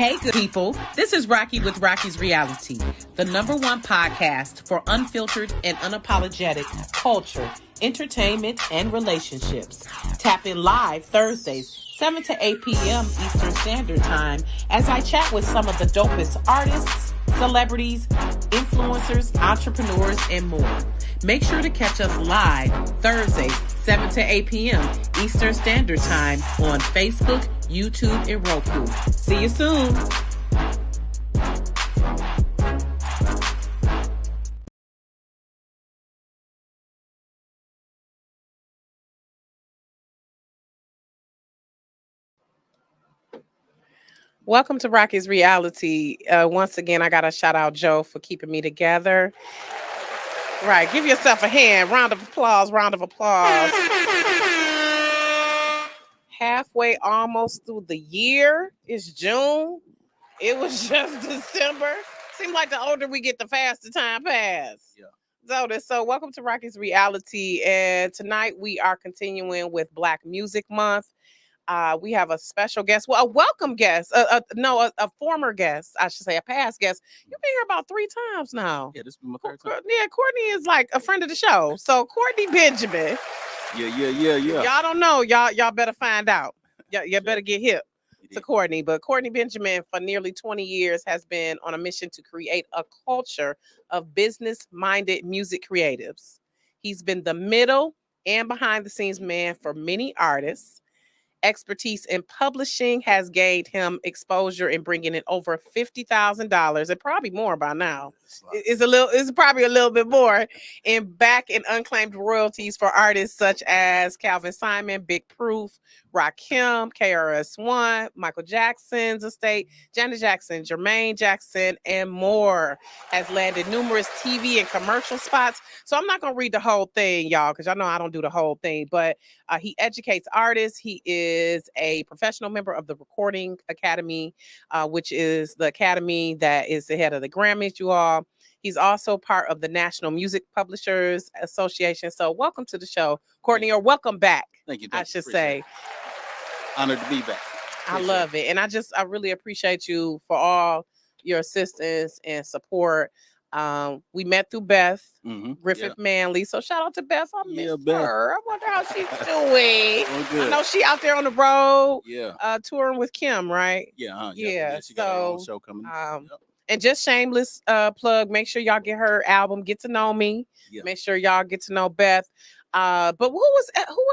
Hey, good people. This is Rocki with Rocki's Reality, the #1 podcast for unfiltered and unapologetic culture, entertainment, and relationships. Tap in live Thursdays, 7 to 8 p.m. Eastern Standard Time, as I chat with some of the dopest artists, celebrities, influencers, entrepreneurs, and more. Make sure to catch us live Thursdays, 7 to 8 p.m. Eastern Standard Time on Facebook, YouTube, and Roku. See you soon. Welcome to Rocki's Reality. Once again, I got to shout out Joe for keeping me together. Right, give yourself a hand. Round of applause, round of applause. Halfway almost through the year. It's June. It was just December. Seems like the older we get, the faster time pass. Yeah. So welcome to Rocki's Reality. And tonight we are continuing with Black Music Month. We have a special guest, well, a welcome guest, a former guest, I should say, a past guest. You've been here about 3 times now. Yeah, this is my third time. Yeah, Courtney is like a friend of the show. So Courtney Benjamin. Yeah. Y'all don't know. Y'all better find out. You better get hip to Courtney. But Courtney Benjamin, for nearly 20 years, has been on a mission to create a culture of business-minded music creatives. He's been the middle and behind-the-scenes man for many artists. Expertise in publishing has gained him exposure in bringing in over $50,000, and probably more by now. It's probably a little bit more in back and unclaimed royalties for artists such as Calvin Simon, Big Proof, Rakim, KRS-One, Michael Jackson's estate, Janet Jackson, Jermaine Jackson, and more. Has landed numerous TV and commercial spots. So I'm not gonna read the whole thing, y'all, because y'all know I don't do the whole thing. But he educates artists. He is a professional member of the Recording Academy, which is the academy that is the head of the Grammys, you all. He's also part of the National Music Publishers Association. So welcome to the show, Courtney, or welcome back. Thank you. I should say. Honored to be back. I love it. And I really appreciate you for all your assistance and support. We met through Beth Griffith Manley. So shout out to Beth. I miss her. I wonder how she's doing. I know she out there on the road. Touring with Kim, right? Yeah. She got her own show coming. And just shameless plug. Make sure y'all get her album, Get to Know Me. Make sure y'all get to know Beth. But who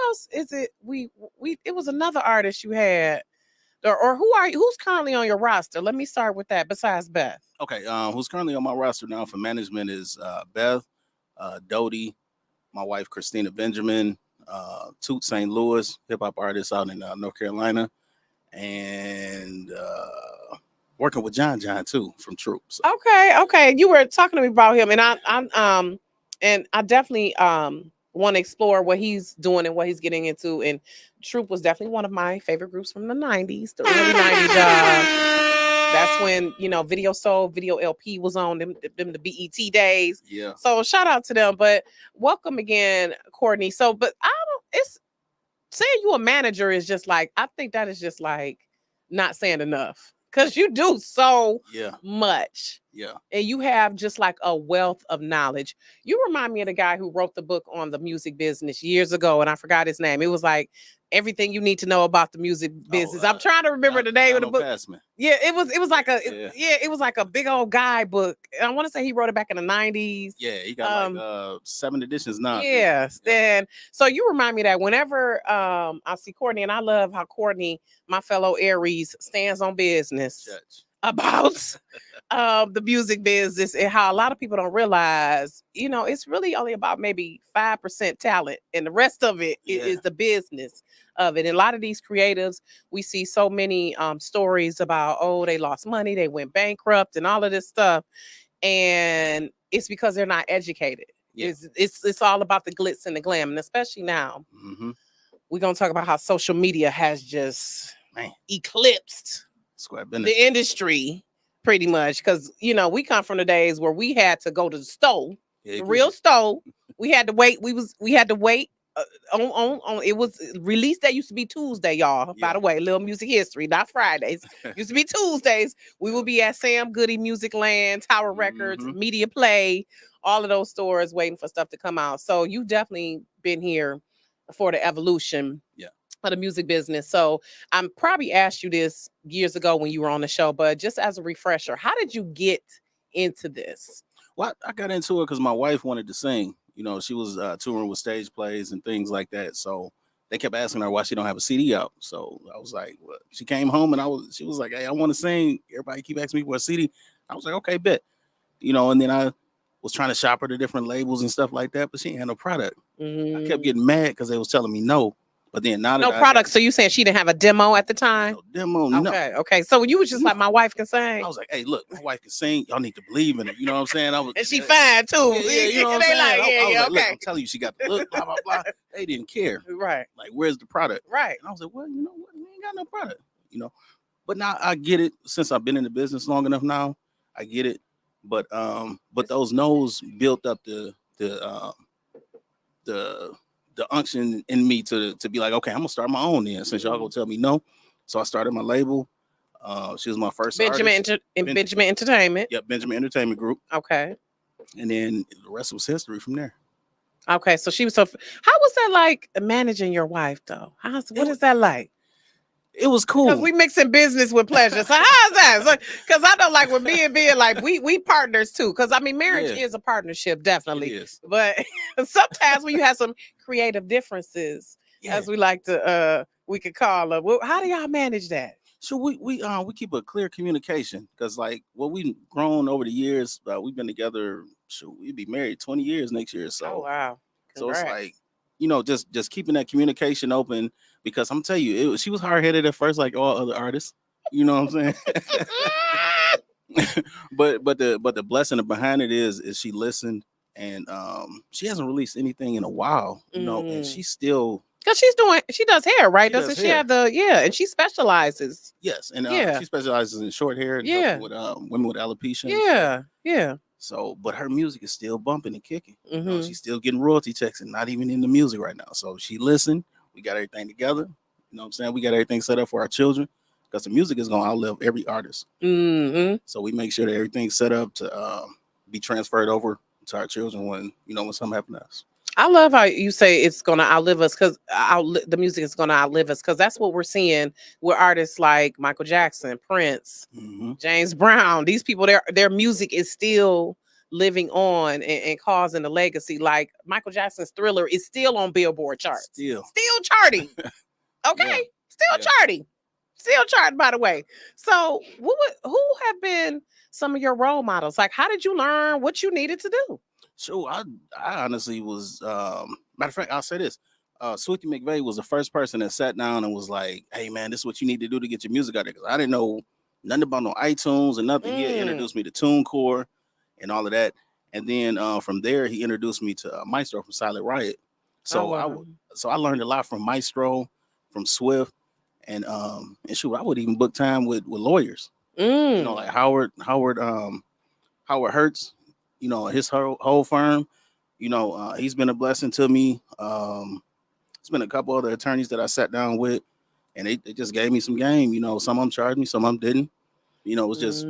else is it? It was another artist you had. Or who's currently on your roster? Let me start with that besides Beth. Okay, who's currently on my roster now for management is Beth, Dodie, my wife Christina Benjamin, Toot St. Louis, hip-hop artist out in North Carolina, and working with John too from Troops. Okay. You were talking to me about him, and I definitely want to explore what he's doing and what he's getting into. And Troop was definitely one of my favorite groups from the 90s, the early 90s. That's when, Video Soul, Video LP was on them the BET days. Yeah. So shout out to them. But welcome again, Courtney. So, but it's saying you a manager is just like, I think that is just like not saying enough. Because you do so much. Yeah. And you have just like a wealth of knowledge. You remind me of the guy who wrote the book on the music business years ago, and I forgot his name. It was like everything you need to know about the music business. I'm trying to remember the name of the book. Yeah, it was like it was like a big old guy book. I want to say he wrote it back in the 90s. Yeah, he got like 7 editions now. Yes. And so you remind me that whenever I see Courtney, and I love how Courtney, my fellow Aries, stands on business about the music business, and how a lot of people don't realize, it's really only about maybe 5% talent, and the rest of it is the business of it. And a lot of these creatives, we see so many stories about, they lost money, they went bankrupt, and all of this stuff, and it's because they're not educated. It's all about the glitz and the glam, and especially now, we're gonna talk about how social media has just eclipsed the industry pretty much, because we come from the days where we had to go to the store, the real store. We had to wait. We had to wait on it was release day used to be Tuesday, y'all. By the way, little music history, not Fridays. Used to be Tuesdays. We will be at Sam Goody, Music Land, Tower Records, Media Play, all of those stores waiting for stuff to come out. So you definitely been here for the evolution of the music business. So I'm probably asked you this years ago when you were on the show, but just as a refresher, how did you get into this? Well, I got into it because my wife wanted to sing. You know, she was touring with stage plays and things like that. So they kept asking her why she don't have a CD out. So I was like, well, she came home and she was like, hey, I want to sing. Everybody keep asking me for a CD. I was like, okay, bet. You know, and then I was trying to shop her to different labels and stuff like that, but she ain't had no product. I kept getting mad because they was telling me no. But then now that no product. So you saying she didn't have a demo at the time? No demo, okay, no. Okay. So you was just like, my wife can sing. I was like, hey, look, my wife can sing. Y'all need to believe in it. You know what I'm saying? I was, and she fine too. Yeah, you know what I'm saying? Like, I was like, okay. look, I'm telling you, she got the look, blah, blah, blah. They didn't care. Right. Like, where's the product? Right. And I was like, well, you know what? We ain't got no product. You know. But now I get it. Since I've been in the business long enough now, I get it. But those no's built up the unction in me to be like, okay, I'm gonna start my own then. Since y'all gonna tell me no, so I started my label. She was my first Benjamin Entertainment. Yep, Benjamin Entertainment Group. Okay. And then the rest was history from there. Okay, so she was so. How was that like managing your wife though? What is that like? It was cool because we mixing business with pleasure. So how's that? Because I know, like, with being like we partners too. Because I mean, marriage is a partnership, definitely. It is. But sometimes when you have some creative differences, as we like to we could call them. Well, how do y'all manage that? So we keep a clear communication because like what we've grown over the years, we've been together. We'd be married 20 years next year. So oh wow. Congrats. So it's like, you know, just keeping that communication open because I'm telling you, she was hard headed at first, like all other artists. You know what I'm saying? but the blessing behind it is she listened and she hasn't released anything in a while, you know, and she's still. Because she does hair, right? Doesn't she have and she specializes. Yes, and she specializes in short hair and with women with alopecia. Yeah. So, but her music is still bumping and kicking. You know, she's still getting royalty checks and not even in the music right now. So she listened. We got everything together. You know what I'm saying? We got everything set up for our children because the music is going to outlive every artist. So we make sure that everything's set up to be transferred over to our children when something happens to us. I love how you say it's going to outlive us because the music is going to outlive us because that's what we're seeing with artists like Michael Jackson, Prince, James Brown. These people, their music is still living on and causing a legacy. Like Michael Jackson's Thriller is still on Billboard charts. Still charting. Okay. Still charting, by the way. So who have been some of your role models? Like, how did you learn what you needed to do? Sure, I honestly was. Matter of fact, I'll say this: Swifty McVay was the first person that sat down and was like, "Hey, man, this is what you need to do to get your music out there." Because I didn't know nothing about no iTunes and nothing. He introduced me to TuneCore and all of that, and then from there he introduced me to Maestro from Silent Riot. So I learned a lot from Maestro, from Swift, and shoot, I would even book time with lawyers. You know, like Howard Hertz. You know, his whole firm, you know, he's been a blessing to me. It's been a couple other attorneys that I sat down with and they just gave me some game. You know, some of them charged me, some of them didn't. You know, it was just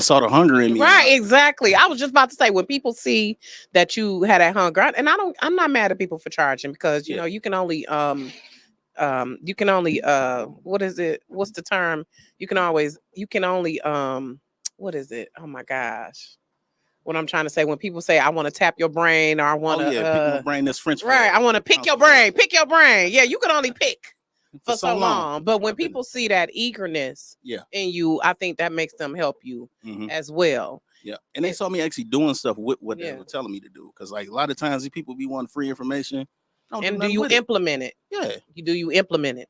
sort of hunger in me. Right, exactly. I was just about to say, when people see that you had that hunger, and I'm not mad at people for charging because, you know, you can only what is it? What's the term? You can only what is it? Oh my gosh. What I'm trying to say, when people say, I want to tap your brain, or I want to pick my brain, that's French. Right. I want to pick your brain. Yeah, you can only pick for so long. But when people see that eagerness in you, I think that makes them help you as well. Yeah. And they saw me actually doing stuff with what they were telling me to do. Because like a lot of times these people be wanting free information. And do you implement it? Yeah. Do you implement it?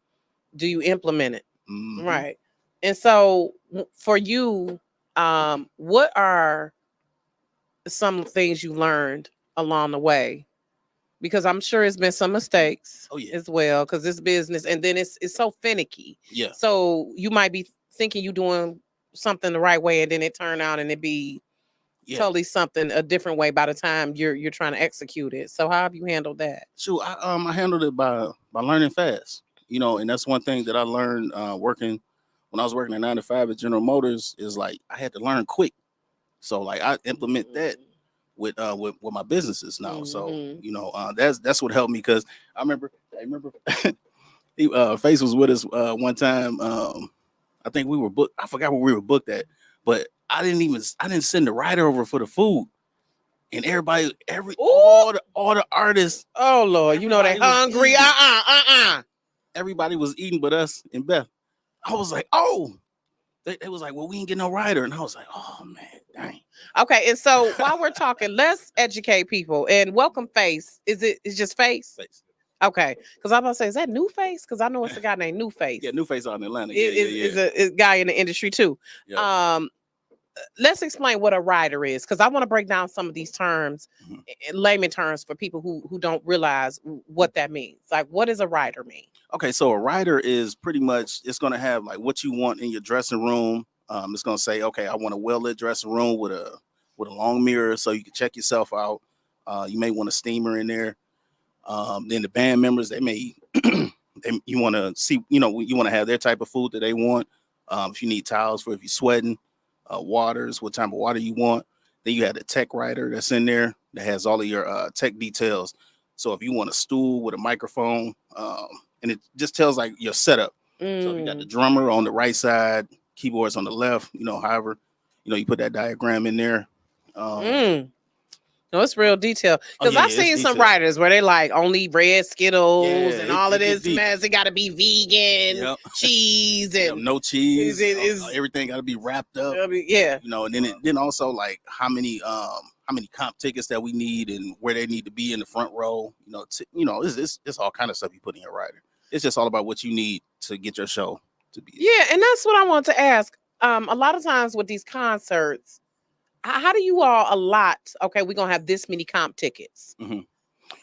Right. And so for you, what are some things you learned along the way? Because I'm sure it's been some mistakes as well, because this business, and then it's so finicky. Yeah. So you might be thinking you're doing something the right way, and then it turn out and it be Yeah. totally something a different way by the time you're trying to execute it. So how have you handled that? Shoot, I handled it by learning fast. You know, and that's one thing that I learned working when I was working at 9 to 5 at General Motors is like I had to learn quick. So like I implement that with my businesses now. So Mhm. you know that's what helped me because I remember Face was with us one time. I think we were booked. I forgot where we were booked at, but I didn't send the rider over for the food, and everybody Ooh. all the artists Oh Lord, you know they everybody was hungry. eating. Uh-uh. Everybody was eating but us and Beth. I was like, oh, they was like, well, we ain't get no rider, and I was like, oh man, dang. Okay, and so while we're talking, let's educate people and welcome Face. It's just Face? Face. Okay, because I'm about to say, is that New Face? Because I know it's a guy named New Face. Yeah, New Face out in Atlanta. Is a guy in the industry too. Yeah. Let's explain what a rider is, because I want to break down some of these terms in layman terms for people who don't realize what that means. Like, what does a rider mean? Okay, so a rider is pretty much it's gonna have like what you want in your dressing room. It's gonna say, okay, I want a well lit dressing room with a long mirror so you can check yourself out. You may want a steamer in there. Then the band members, they may you want to see, you know, you want to have their type of food that they want. If you need towels for if you're sweating, waters, what type of water you want. Then you have the tech rider that's in there that has all of your tech details. So if you want a stool with a microphone, and it just tells like your setup. So if you got the drummer on the right side, keyboards on the left, you know, however, you know, you put that diagram in there. No, it's real detail. Because I've seen some writers where they like only red Skittles and all of this mess. It got to be vegan, cheese, and no cheese. Everything got to be wrapped up. Yeah, you know, and then also like how many comp tickets that we need and where they need to be in the front row. You know, it's all kind of stuff you put in your rider. It's just all about what you need to get your show to be. Yeah, and that's what I want to ask. A lot of times with these concerts, how do you all allot? Okay, we're gonna have this many comp tickets,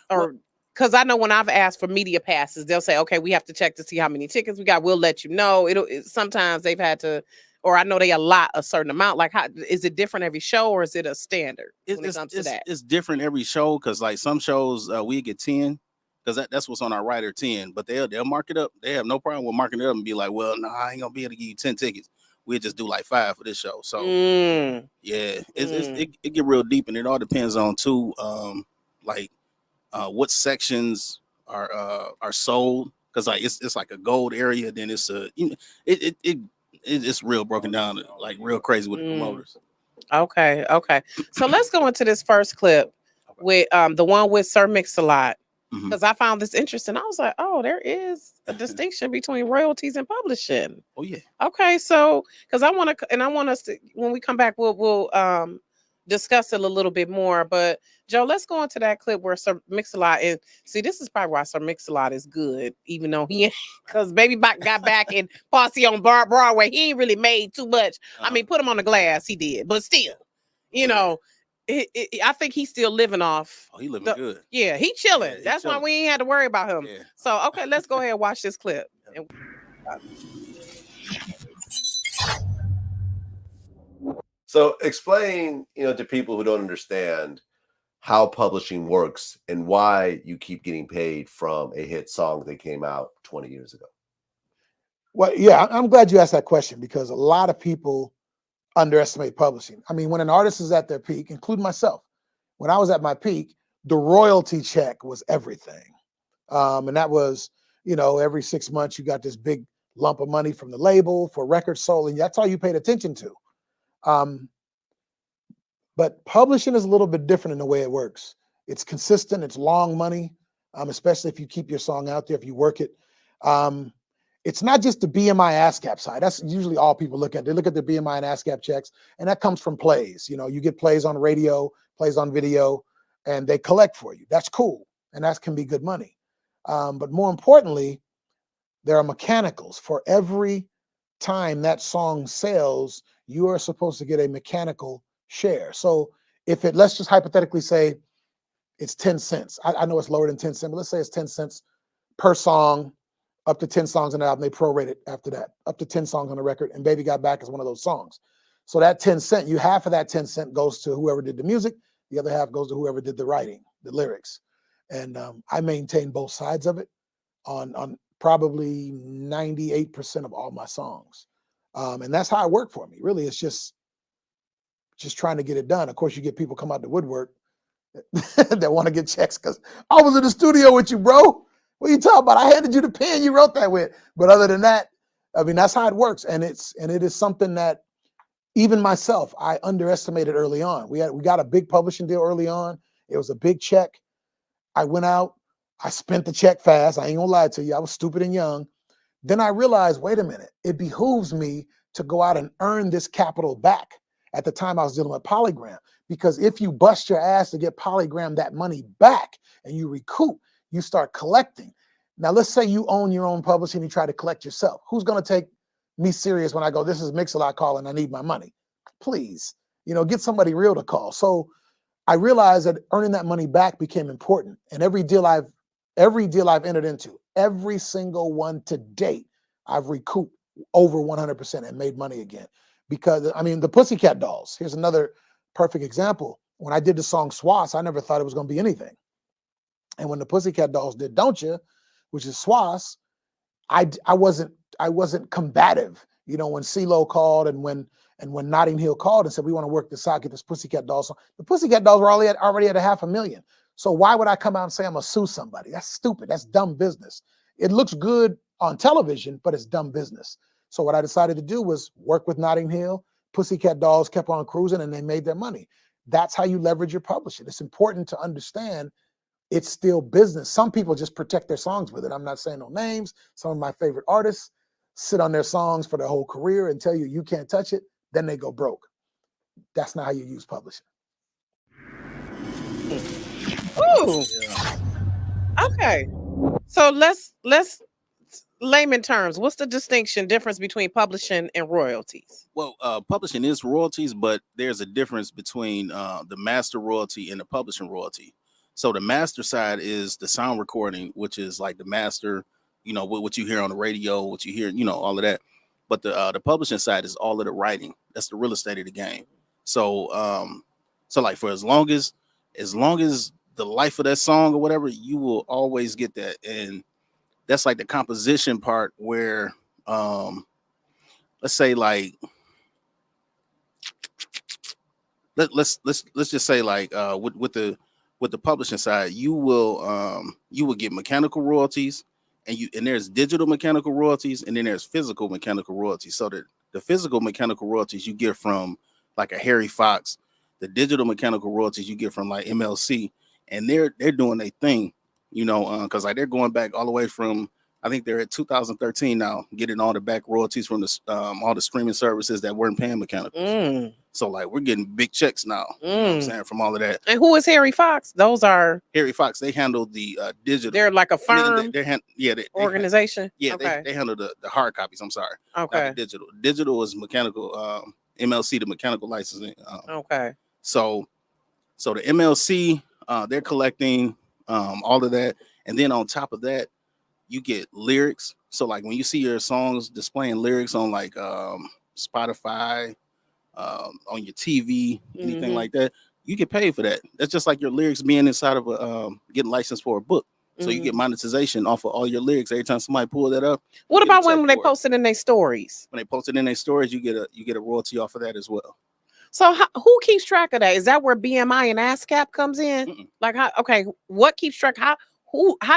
or because I know when I've asked for media passes, they'll say, okay, we have to check to see how many tickets we got. We'll let you know. Sometimes they've had to, or I know they allot a certain amount. Like, how is it different every show, or is it a standard when it comes to that? It's different every show because like some shows we get 10 because that's what's on our rider 10, but they'll mark it up. They have no problem with marking it up and be like, well, no, I ain't gonna be able to give you 10 tickets. We'll just do like 5 for this show. So yeah, it get real deep, and it all depends on too, like what sections are sold, because like it's like a gold area, then it's it's real broken down like real crazy with the promoters. Okay. So let's go into this first clip with the one with Sir Mix-a-Lot. Because I found this interesting. I was like, oh, there is a distinction between royalties and publishing. Oh yeah. Okay, so because I want us to, when we come back, we'll discuss it a little bit more. But Joe, let's go into that clip where Sir Mix-a-Lot, and see, this is probably why Sir Mix-a-Lot is good, even though because Baby Bot got back in Posse on Broadway, he ain't really made too much. I mean, put him on the glass, he did, but still, you know. I think he's still living off. Oh, he living good. Yeah, he chilling. Yeah, that's chilling. Why we ain't had to worry about him. Yeah. So, okay, let's go ahead and watch this clip. So explain, to people who don't understand how publishing works and why you keep getting paid from a hit song that came out 20 years ago. Well, yeah, I'm glad you asked that question, because a lot of people underestimate publishing. I mean, when an artist is at their peak, including myself, when I was at my peak, the royalty check was everything. And that was, every 6 months you got this big lump of money from the label for records sold, and that's all you paid attention to. But publishing is a little bit different in the way it works. It's consistent, it's long money, especially if you keep your song out there, if you work it. It's not just the BMI ASCAP side. That's usually all people look at. They look at the BMI and ASCAP checks, and that comes from plays. You get plays on radio, plays on video, and they collect for you. That's cool, and that can be good money. But more importantly, there are mechanicals. For every time that song sells, you are supposed to get a mechanical share. So if let's just hypothetically say it's 10 cents. I know it's lower than 10 cents, but let's say it's 10 cents per song. Up to 10 songs on the album, they prorate it after that. Up to 10 songs on the record, and Baby Got Back is one of those songs. So that 10 cent, half of that 10 cent goes to whoever did the music, the other half goes to whoever did the writing, the lyrics. And I maintain both sides of it on probably 98% of all my songs. And that's how it worked for me. Really, it's just trying to get it done. Of course, you get people come out the woodwork that want to get checks because I was in the studio with you, bro. What are you talking about? I handed you the pen you wrote that with. But other than that, I mean, that's how it works. And it is something that even myself, I underestimated early on. We got a big publishing deal early on. It was a big check. I went out, I spent the check fast. I ain't gonna lie to you. I was stupid and young. Then I realized, wait a minute, it behooves me to go out and earn this capital back. At the time I was dealing with Polygram, because if you bust your ass to get Polygram that money back and you recoup, you start collecting. Now, let's say you own your own publishing and you try to collect yourself. Who's going to take me serious when I go, this is Mix-a-Lot calling, I need my money? Please, get somebody real to call. So I realized that earning that money back became important. And every deal I've entered into, every single one to date, I've recouped over 100% and made money again. Because, I mean, the Pussycat Dolls, here's another perfect example. When I did the song Swass, I never thought it was going to be anything. And when the Pussycat Dolls did Don't Ya, which is Swass, I wasn't combative. When CeeLo called and when Notting Hill called and said, we want to work this out, get this Pussycat Dolls song. The Pussycat Dolls were already at 500,000. So why would I come out and say I'm going to sue somebody? That's stupid. That's dumb business. It looks good on television, but it's dumb business. So what I decided to do was work with Notting Hill. Pussycat Dolls kept on cruising and they made their money. That's how you leverage your publishing. It's important to understand it's still business. Some people just protect their songs with it. I'm not saying no names. Some of my favorite artists sit on their songs for their whole career and tell you can't touch it. Then they go broke. That's not how you use publishing. Ooh. Okay. So let's layman terms. What's the difference between publishing and royalties? Well, publishing is royalties, but there's a difference between the master royalty and the publishing royalty. So the master side is the sound recording, which is like the master, what you hear on the radio, what you hear, all of that. But the publishing side is all of the writing. That's the real estate of the game. So like for as long as the life of that song or whatever, you will always get that. And that's like the composition part where let's say like let's just say like with the publishing side, you will get mechanical royalties, and there's digital mechanical royalties, and then there's physical mechanical royalties. So that the physical mechanical royalties you get from like a Harry Fox, the digital mechanical royalties you get from like MLC, and they're doing a thing, because like they're going back all the way from, I think they're at 2013 now, getting all the back royalties from the all the streaming services that weren't paying mechanicals. So like we're getting big checks now, you know what I'm saying, from all of that. And who is Harry Fox? Those are Harry Fox. They handle the digital. They're like a firm, they organization. Okay. They handle the hard copies. I'm sorry. Okay. Not the digital. Digital is mechanical. MLC, the mechanical licensing. Okay. So the MLC, they're collecting all of that, and then on top of that, you get lyrics. So like when you see your songs displaying lyrics on like Spotify, on your TV, anything like that, you get paid for that. That's just like your lyrics being inside of a getting licensed for a book. So you get monetization off of all your lyrics every time somebody pull that up. What about when they post it in their stories? When they post it in their stories, you get a royalty off of that as well. So who keeps track of that? Is that where BMI and ASCAP comes in? Like how? Okay, what keeps track? How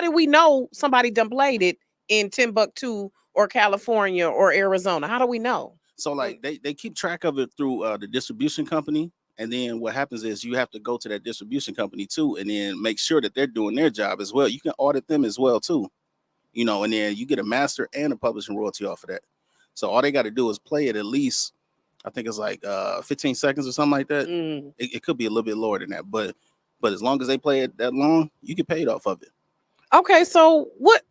do we know somebody done played it in Timbuktu or California or Arizona? How do we know? So like they keep track of it through the distribution company. And then what happens is you have to go to that distribution company too, and then make sure that they're doing their job as well. You can audit them as well too, and then you get a master and a publishing royalty off of that. So all they got to do is play it at least, I think it's like 15 seconds or something like that. It could be a little bit lower than that, but as long as they play it that long, you get paid off of it. Okay, so what?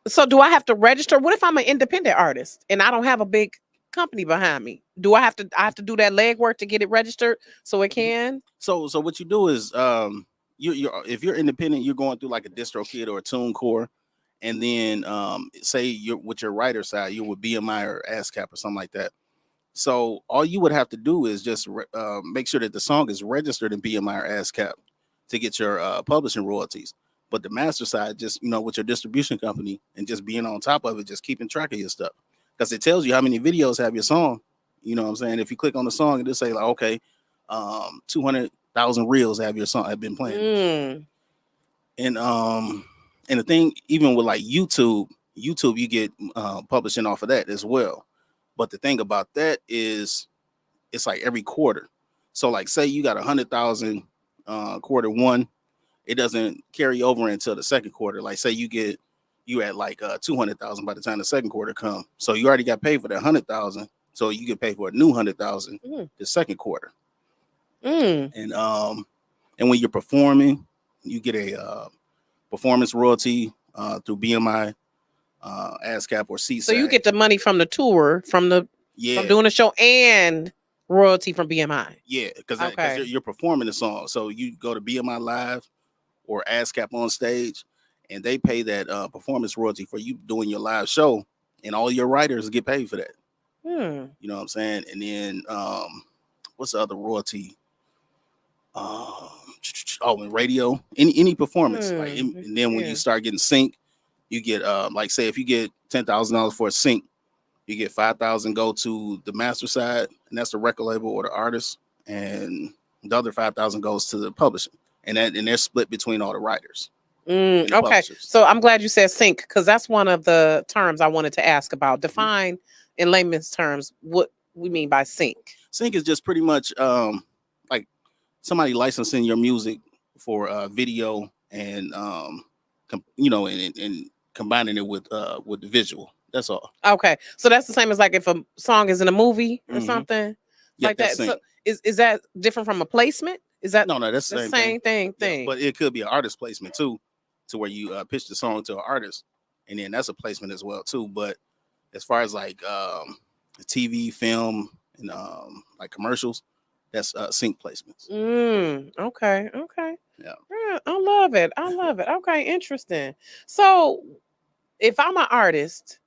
So do I have to register? What if I'm an independent artist and I don't have a big company behind me? Do I have to do that legwork to get it registered so it can? So what you do is if you're independent, you're going through like a DistroKid or a TuneCore, and then say you're with your writer side, you're with BMI or ASCAP or something like that. So all you would have to do is just make sure that the song is registered in BMI or ASCAP to get your publishing royalties. But the master side, just with your distribution company and just being on top of it, just keeping track of your stuff, because it tells you how many videos have your song. You know what I'm saying? If you click on the song, it'll say like, okay, 200,000 reels have your song have been playing. And the thing, even with like YouTube, you get publishing off of that as well. But the thing about that is, it's like every quarter. So like, say you got 100,000 quarter one, it doesn't carry over until the second quarter. Like, say you at like 200,000 by the time the second quarter come. So you already got paid for that 100,000. So you get paid for a new 100,000 the second quarter. And when you're performing, you get a performance royalty through BMI, ASCAP, or CSAC. So you get the money from the tour, from doing a show, and royalty from BMI. Yeah, because you're performing the song. So you go to BMI Live or ASCAP on stage, and they pay that performance royalty for you doing your live show, and all your writers get paid for that. You know what I'm saying? And then what's the other royalty? In radio, any performance, like, and then when you start getting sync, you get like, say if you get $10,000 for a sync, you get 5,000 go to the master side, and that's the record label or the artist, and the other 5,000 goes to the publishing, and they're split between all the writers. Okay, publishers. So I'm glad you said sync, because that's one of the terms I wanted to ask about. Define in layman's terms what we mean by sync. Sync is just pretty much like somebody licensing your music for video and and combining it with the visual. That's all. Okay, so that's the same as like if a song is in a movie or something like that. Sync. So is that different from a placement? Is that no? That's the same thing. Yeah, but it could be an artist placement too, to where you pitch the song to an artist, and then that's a placement as well too. But as far as like TV, film, and like commercials, that's sync placements. Okay. Yeah. I love it. Okay, interesting. So if I'm an artist,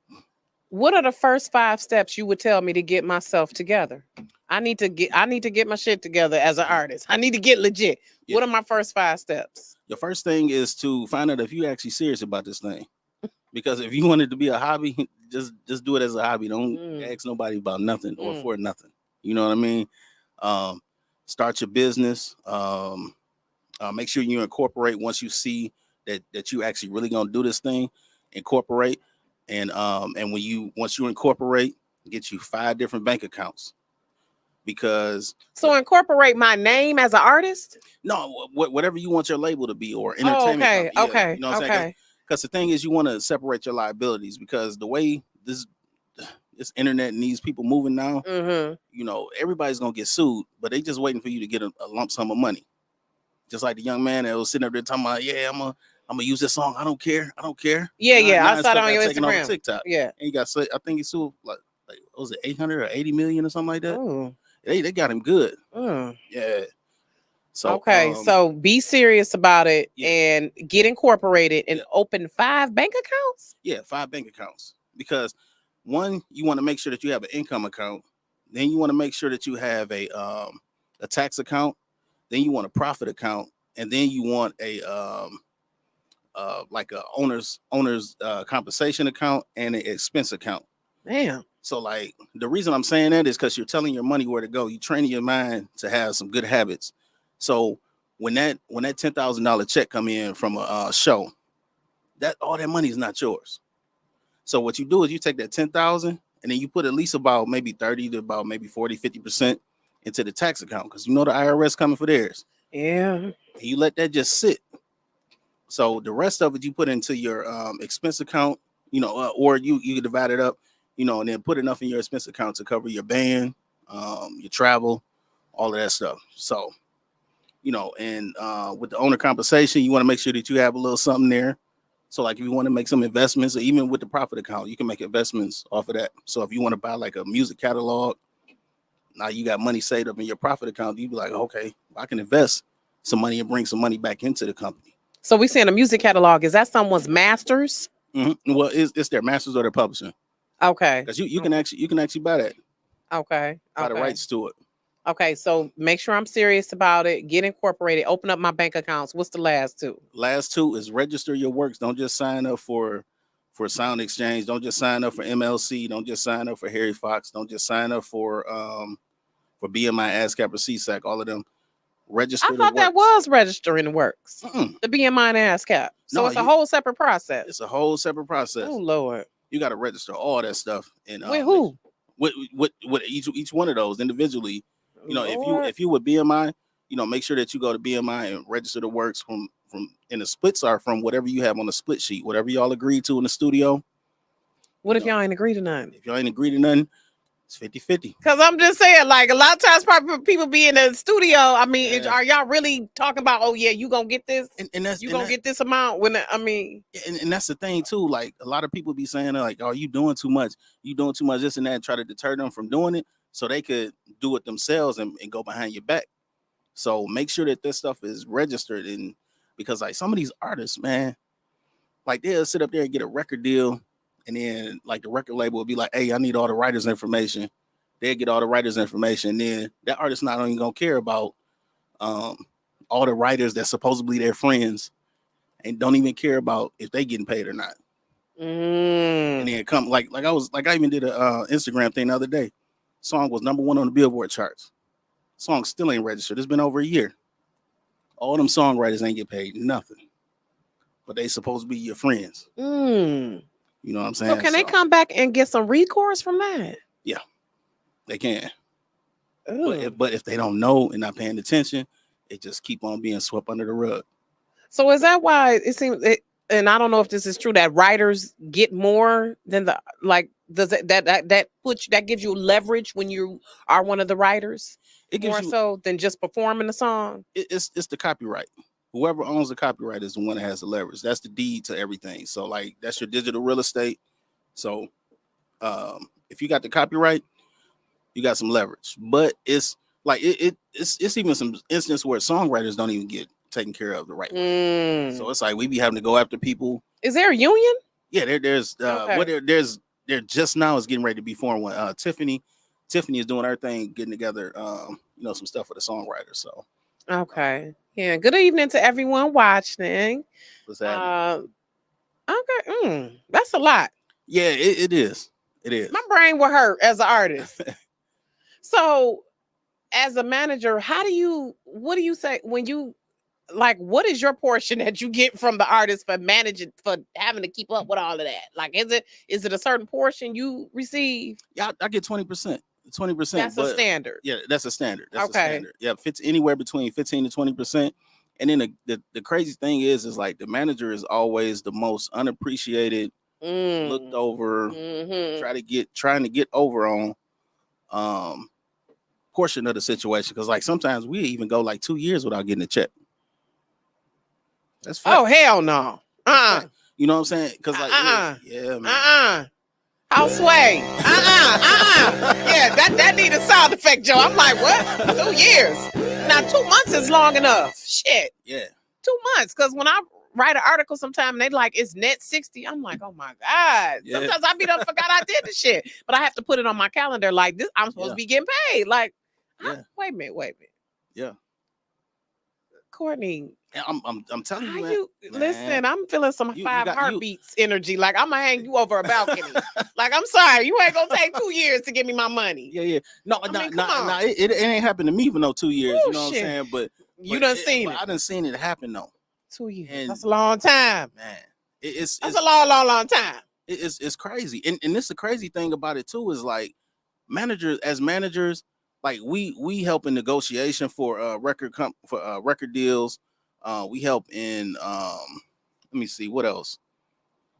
what are the first 5 steps you would tell me to get myself together? I need to get my shit together as an artist. I need to get legit. Yeah. What are my first 5 steps? Your first thing is to find out if you're actually serious about this thing. Because if you want it to be a hobby, just do it as a hobby. Don't ask nobody about nothing or for nothing. You know what I mean? Start your business. Make sure you incorporate once you see that you actually really gonna do this thing. Incorporate, and once you incorporate, get you 5 different bank accounts. Because incorporate my name as an artist? No, whatever you want your label to be, or entertainment company. Okay. You know what I'm saying? Because the thing is, you want to separate your liabilities, because the way this internet and these people moving now, everybody's gonna get sued, but they just waiting for you to get a lump sum of money. Just like the young man that was sitting up there talking about, I'm gonna use this song. I don't care. Yeah. I saw it on your Instagram. TikTok. Yeah. And he got, I think he sued like what was it, 800 or 80 million or something like that. Ooh. They got him good. Yeah. So so be serious about it and get incorporated and open 5 bank accounts. Yeah, 5 bank accounts. Because one, you want to make sure that you have an income account. Then you want to make sure that you have a tax account. Then you want a profit account, and then you want a like a owner's compensation account and an expense account. Damn. So like, the reason I'm saying that is because you're telling your money where to go. You're training your mind to have some good habits. So when that $10,000 check come in from a show, that all that money is not yours. So what you do is you take that 10,000 and then you put at least about maybe 30 to about maybe 40, 50% into the tax account, because the IRS coming for theirs. Yeah. And you let that just sit. So the rest of it you put into your expense account, or you divide it up, and then put enough in your expense account to cover your band, your travel, all of that stuff. So, and with the owner compensation, you want to make sure that you have a little something there. So like, if you want to make some investments, or even with the profit account, you can make investments off of that. So if you want to buy like a music catalog, now you got money saved up in your profit account, you be like, okay, I can invest some money and bring some money back into the company. So we saying a music catalog, is that someone's masters? Well, it's their masters or their publishing. Okay. Because you can actually buy that. Okay. Buy the Okay. rights to it. Okay. So make sure I'm serious about it. Get incorporated. Open up my bank accounts. What's the last two? Last two is register your works. Don't just sign up for Sound Exchange. Don't just sign up for MLC. Don't just sign up for Harry Fox. Don't just sign up for BMI, ASCAP, or CSAC. All of them. Register I thought that was registering the works. Mm-mm. The BMI and ASCAP. So No, it's a whole separate process. It's a whole separate process. Oh Lord. You got to register all that stuff. And With who? With each one of those individually. You know, Lord. if you with BMI, you know, make sure that you go to BMI and register the works from and the splits are from whatever you have on the split sheet, whatever y'all agreed to in the studio. What if y'all ain't agreed to nothing? If y'all ain't agreed to nothing, it's 50-50. Because I'm just saying, like, a lot of times probably people be in the studio. I mean, are y'all really talking about, oh yeah, you gonna get this? And that's you gonna get this amount when I mean, and that's the thing too. Like a lot of people be saying like, oh, you doing too much, this and that, and try to deter them from doing it so they could do it themselves and go behind your back. So make sure that this stuff is registered. And because like some of these artists, man, like they'll sit up there and get a record deal, and then like the record label will be like, hey, I need all the writers' information. They'll get all the writers' information, and then that artist not only gonna care about all the writers that's supposedly their friends, and don't even care about if they getting paid or not. And then come like I even did a Instagram thing the other day. Song was #1 on the Billboard charts. Song still ain't registered. It's been over a year. All them songwriters ain't get paid nothing, but they supposed to be your friends. You know what I'm saying? So can they come back and get some recourse from that? Yeah, they can. But if they don't know and not paying attention, it just keep on being swept under the rug. So is that why it seems? And I don't know if this is true, that writers get more than the like. Does that gives you leverage when you are one of the writers? It gives more so than just performing the song. It's the copyright. Whoever owns the copyright is the one that has the leverage. That's the deed to everything. So like that's your digital real estate. So if you got the copyright, you got some leverage. But it's like it's even some instance where songwriters don't even get taken care of the right way. So it's like we be having to go after people. Is there a union? Yeah, there's there just now is getting ready to be formed one. Tiffany is doing her thing, getting together some stuff for the songwriters. So okay. Yeah. Good evening to everyone watching. What's happening? Okay. That's a lot. Yeah, it is. It is. My brain will hurt as an artist. So as a manager, what do you say when you like, what is your portion that you get from the artist for managing, for having to keep up with all of that? Like, is it a certain portion you receive? Yeah, I get 20%. 20%. That's a standard. Yeah, that's a standard. That's a standard. Yeah, fits anywhere between 15 to 20%. And then the crazy thing is like the manager is always the most unappreciated, looked over, trying to get over on portion of the situation. Because like sometimes we even go like 2 years without getting a check. That's fact. Oh hell no. You know what I'm saying? Because like yeah, man. House sway. Yeah, that need a sound effect, Joe. I'm like, what? 2 years. Now 2 months is long enough. Shit. Yeah. 2 months. Because when I write an article sometime and they like it's net 60, I'm like, oh my God. Yeah. Sometimes I be done forgot I did the shit. But I have to put it on my calendar like this. I'm supposed to be getting paid. Like, wait a minute. Yeah. Courtney, I'm telling you, man, listen, I'm feeling some five heartbeats energy. Like I'm gonna hang you over a balcony. Like I'm sorry, you ain't gonna take 2 years to give me my money. Yeah. No, it ain't happened to me for no 2 years. You know what I'm saying? But you done seen it. I done seen it happen though. 2 years. And that's a long time, man. That's a long time. It's crazy, and this the crazy thing about it too is like managers. Like we help in negotiation for record deals. We help in let me see what else.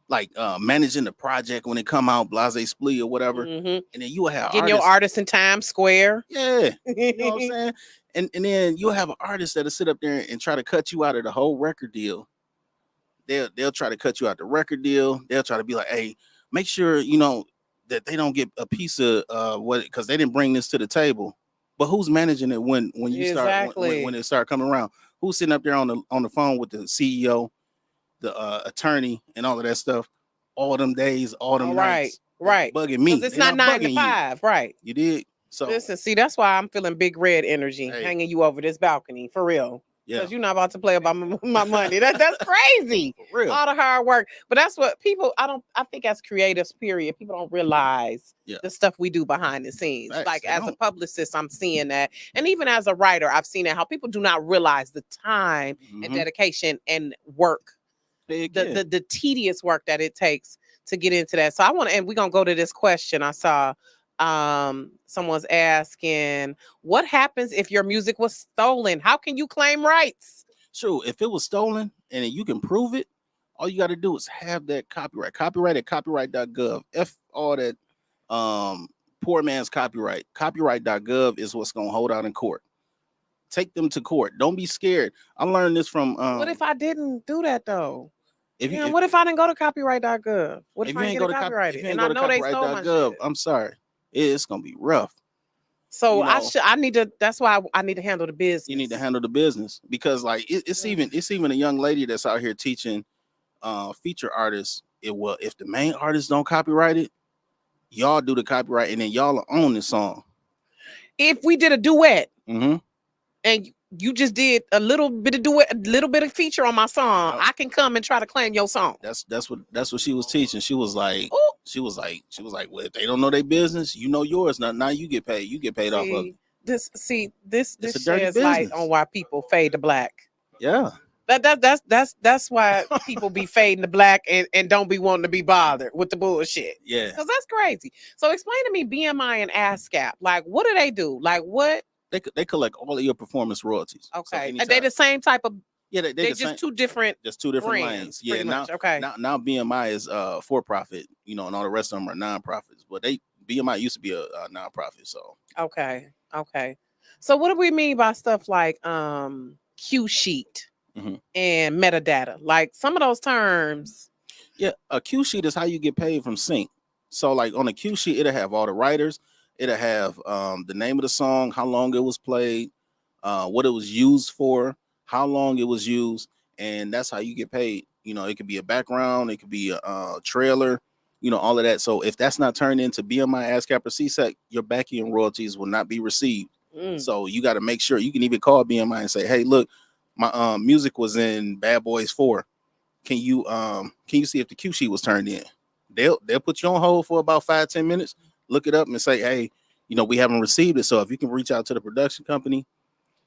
Like managing the project when it come out, blase split or whatever. And then you will have getting your artists in Times Square. Yeah, you know what I'm saying. And then you'll have an artist that'll sit up there and try to cut you out of the whole record deal. They'll try to cut you out the record deal. They'll try to be like, hey, make sure that they don't get a piece of because they didn't bring this to the table. But who's managing it when you start when it start coming around? Who's sitting up there on the phone with the CEO, the attorney, and all of that stuff? All them days, all them nights, right, bugging me. It's not 9 to 5, right? You did. So Listen, see, that's why I'm feeling big red energy Hey. hanging you over this balcony for real. yeah, Because you're not about to play about my money. That's crazy. for real. All the hard work. But that's what people, I think as creatives, period, people don't realize Yeah. the stuff we do behind the scenes. Facts, Like they as a don't. publicist, I'm seeing that. And even as a writer, I've seen that how people do not realize the time and Mhm. dedication and work, Heck yeah. the tedious work that it takes to get into that. So I want to, and we're gonna go to this question. I saw someone's asking, what happens if your music was stolen? How can you claim rights? True. If it was stolen and you can prove it, all you got to do is have that copyright. Copyright at copyright.gov. F all that poor man's copyright. Copyright.gov is what's gonna hold out in court. Take them to court. Don't be scared. I learned this from What if I didn't do that though? if you Yeah, if, what if I didn't go to copyright.gov? What if if I you didn't ain't get go it to copyrighted? if you ain't And go I to know they stole my copyright.gov, shit. I'm sorry. It's gonna be rough. So you know. I need to, that's why I need to handle the business. You need to handle the business because like it's even a young lady that's out here teaching feature artists. If the main artist don't copyright it, y'all do the copyright and then y'all own the song. If we did a duet Mm-hmm. and you just did a little bit of duet, a little bit of feature on my song, Yep. I can come and try to claim your song. That's what she was teaching. She was like, Ooh. well, if they don't know their business, you know yours. Now you get paid. You get paid off of it. This It's a dirty sheds light business. on why people fade to black. Yeah. That's why people be fading to black and don't be wanting to be bothered with the bullshit. Yeah. Because that's crazy. So explain to me BMI and ASCAP. Like, what do they do? Like, what? They collect all of your performance royalties. So Okay. anytime- And they the same type of, yeah, they they the just same, two different just two different brands, lanes. Yeah, pretty now much. Okay. now BMI is for profit, and all the rest of them are non-profits. But BMI used to be a non-profit. So Okay. So what do we mean by stuff like Q sheet Mhm. and metadata? Like some of those terms. yeah, a Q sheet is how you get paid from sync. So like on a Q sheet, it'll have all the writers, it'll have the name of the song, how long it was played, what it was used for, how long it was used, and that's how you get paid. It could be a background, it could be a trailer, all of that. So if that's not turned into BMI, ASCAP, or CSEC, your back end royalties will not be received. So you got to make sure. You can even call BMI and say, hey, look, my music was in Bad Boys 4. Can you see if the Q sheet was turned in? They'll put you on hold for about 5-10 minutes, look it up and say, hey, we haven't received it. So if you can reach out to the production company,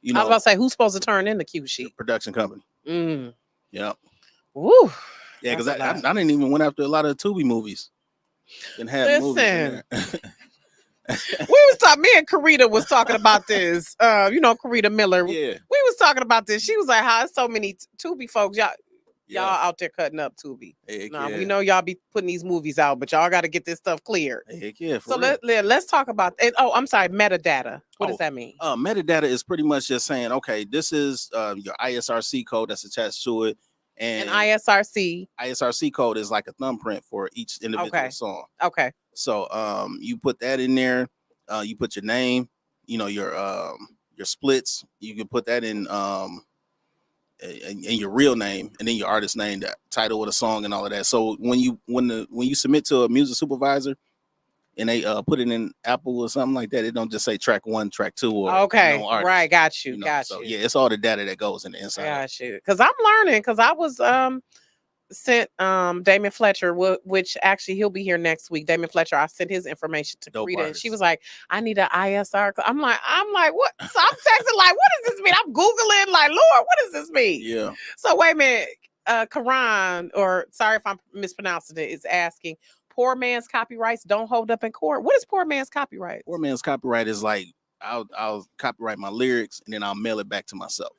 I was about to say, who's supposed to turn in the Q sheet? Production company. Yeah. Woo. Yeah, because I didn't even went after a lot of Tubi movies. And had movies in there. Me and Karita was talking about this. Karita Miller. Yeah. We was talking about this. She was like, how so many Tubi folks, y'all out there cutting up Tubi. We know y'all be putting these movies out, but y'all got to get this stuff cleared. Heck yeah. So let's talk about it. Oh, I'm sorry, metadata. What does that mean? Metadata is pretty much just saying, okay, this is your ISRC code that's attached to it. And ISRC code is like a thumbprint for each individual song. Okay. So you put that in there. You put your name, your splits. You can put that in your real name, and then your artist name, the title of the song, and all of that. So when you submit to a music supervisor and they put it in Apple or something like that, it don't just say track 1, track 2, or right, got you. So yeah, it's all the data that goes in the inside. Got you. Because I'm learning. Because I was sent Damon Fletcher, which actually he'll be here next week. Damon Fletcher, I sent his information to Rita, and she was like, "I need an ISR." I'm like, what? So I'm texting like, "What does this mean?" I'm googling like, "Lord, what does this mean?" Yeah. So wait a minute, Karan, or sorry if I'm mispronouncing it, is asking, poor man's copyrights don't hold up in court. What is poor man's copyright? Poor man's copyright is like I'll copyright my lyrics and then I'll mail it back to myself.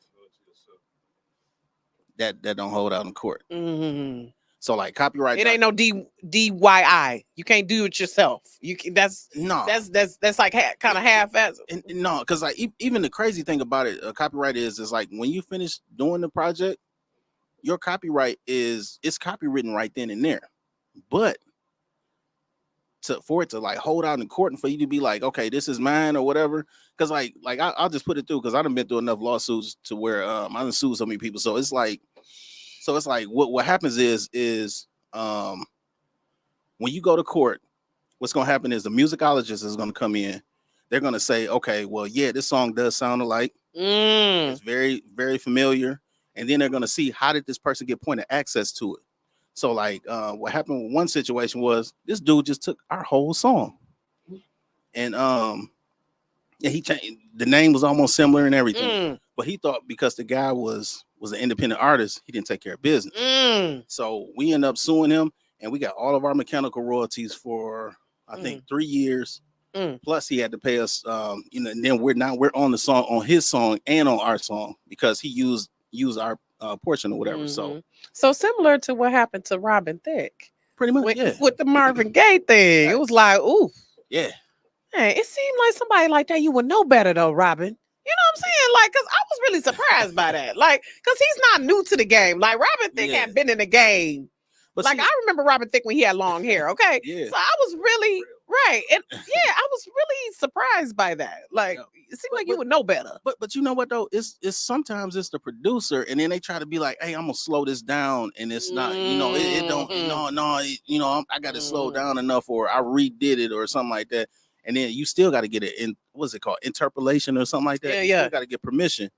That don't hold out in court. Mm-hmm. So like copyright, it ain't no DIY. You can't do it yourself. That's like kind of half-assed. No, because like even the crazy thing about it, copyright is like when you finish doing the project, your copyright it's copywritten right then and there. But for it to like hold out in court and for you to be like, okay, this is mine or whatever, because like I'll just put it through because I done been through enough lawsuits to where I done sued so many people. So it's like what happens is when you go to court, what's gonna happen is the musicologist is gonna come in, they're gonna say, okay, well, yeah, this song does sound alike. It's very, very familiar. And then they're gonna see, how did this person get point of access to it? So like what happened with one situation was, this dude just took our whole song. And yeah, he changed, the name was almost similar and everything. But he thought because the guy was an independent artist, he didn't take care of business. So we ended up suing him, and we got all of our mechanical royalties for I think 3 years. Plus he had to pay us you know, and then we're on the song, on his song and on our song, because he used our portion or whatever. So similar to what happened to Robin Thicke. Pretty much, with the Marvin Gaye thing. It was like, ooh. Yeah. Man, it seemed like somebody like that you would know better though, Robin. You know what I'm saying? Like, cause I was really surprised by that. Like, cause he's not new to the game. Like, Robin Thicke had been in the game. But like, I remember Robin Thicke when he had long hair. Okay, so I was really right, and I was really surprised by that. Like, it seemed like you would know better. But you know what though? It's sometimes it's the producer, and then they try to be like, hey, I'm gonna slow this down, and it's not. You know, it don't. No. You know, I got to slow down enough, or I redid it, or something like that. And then you still got to get it in, what's it called, interpolation or something like that. You still got to get permission.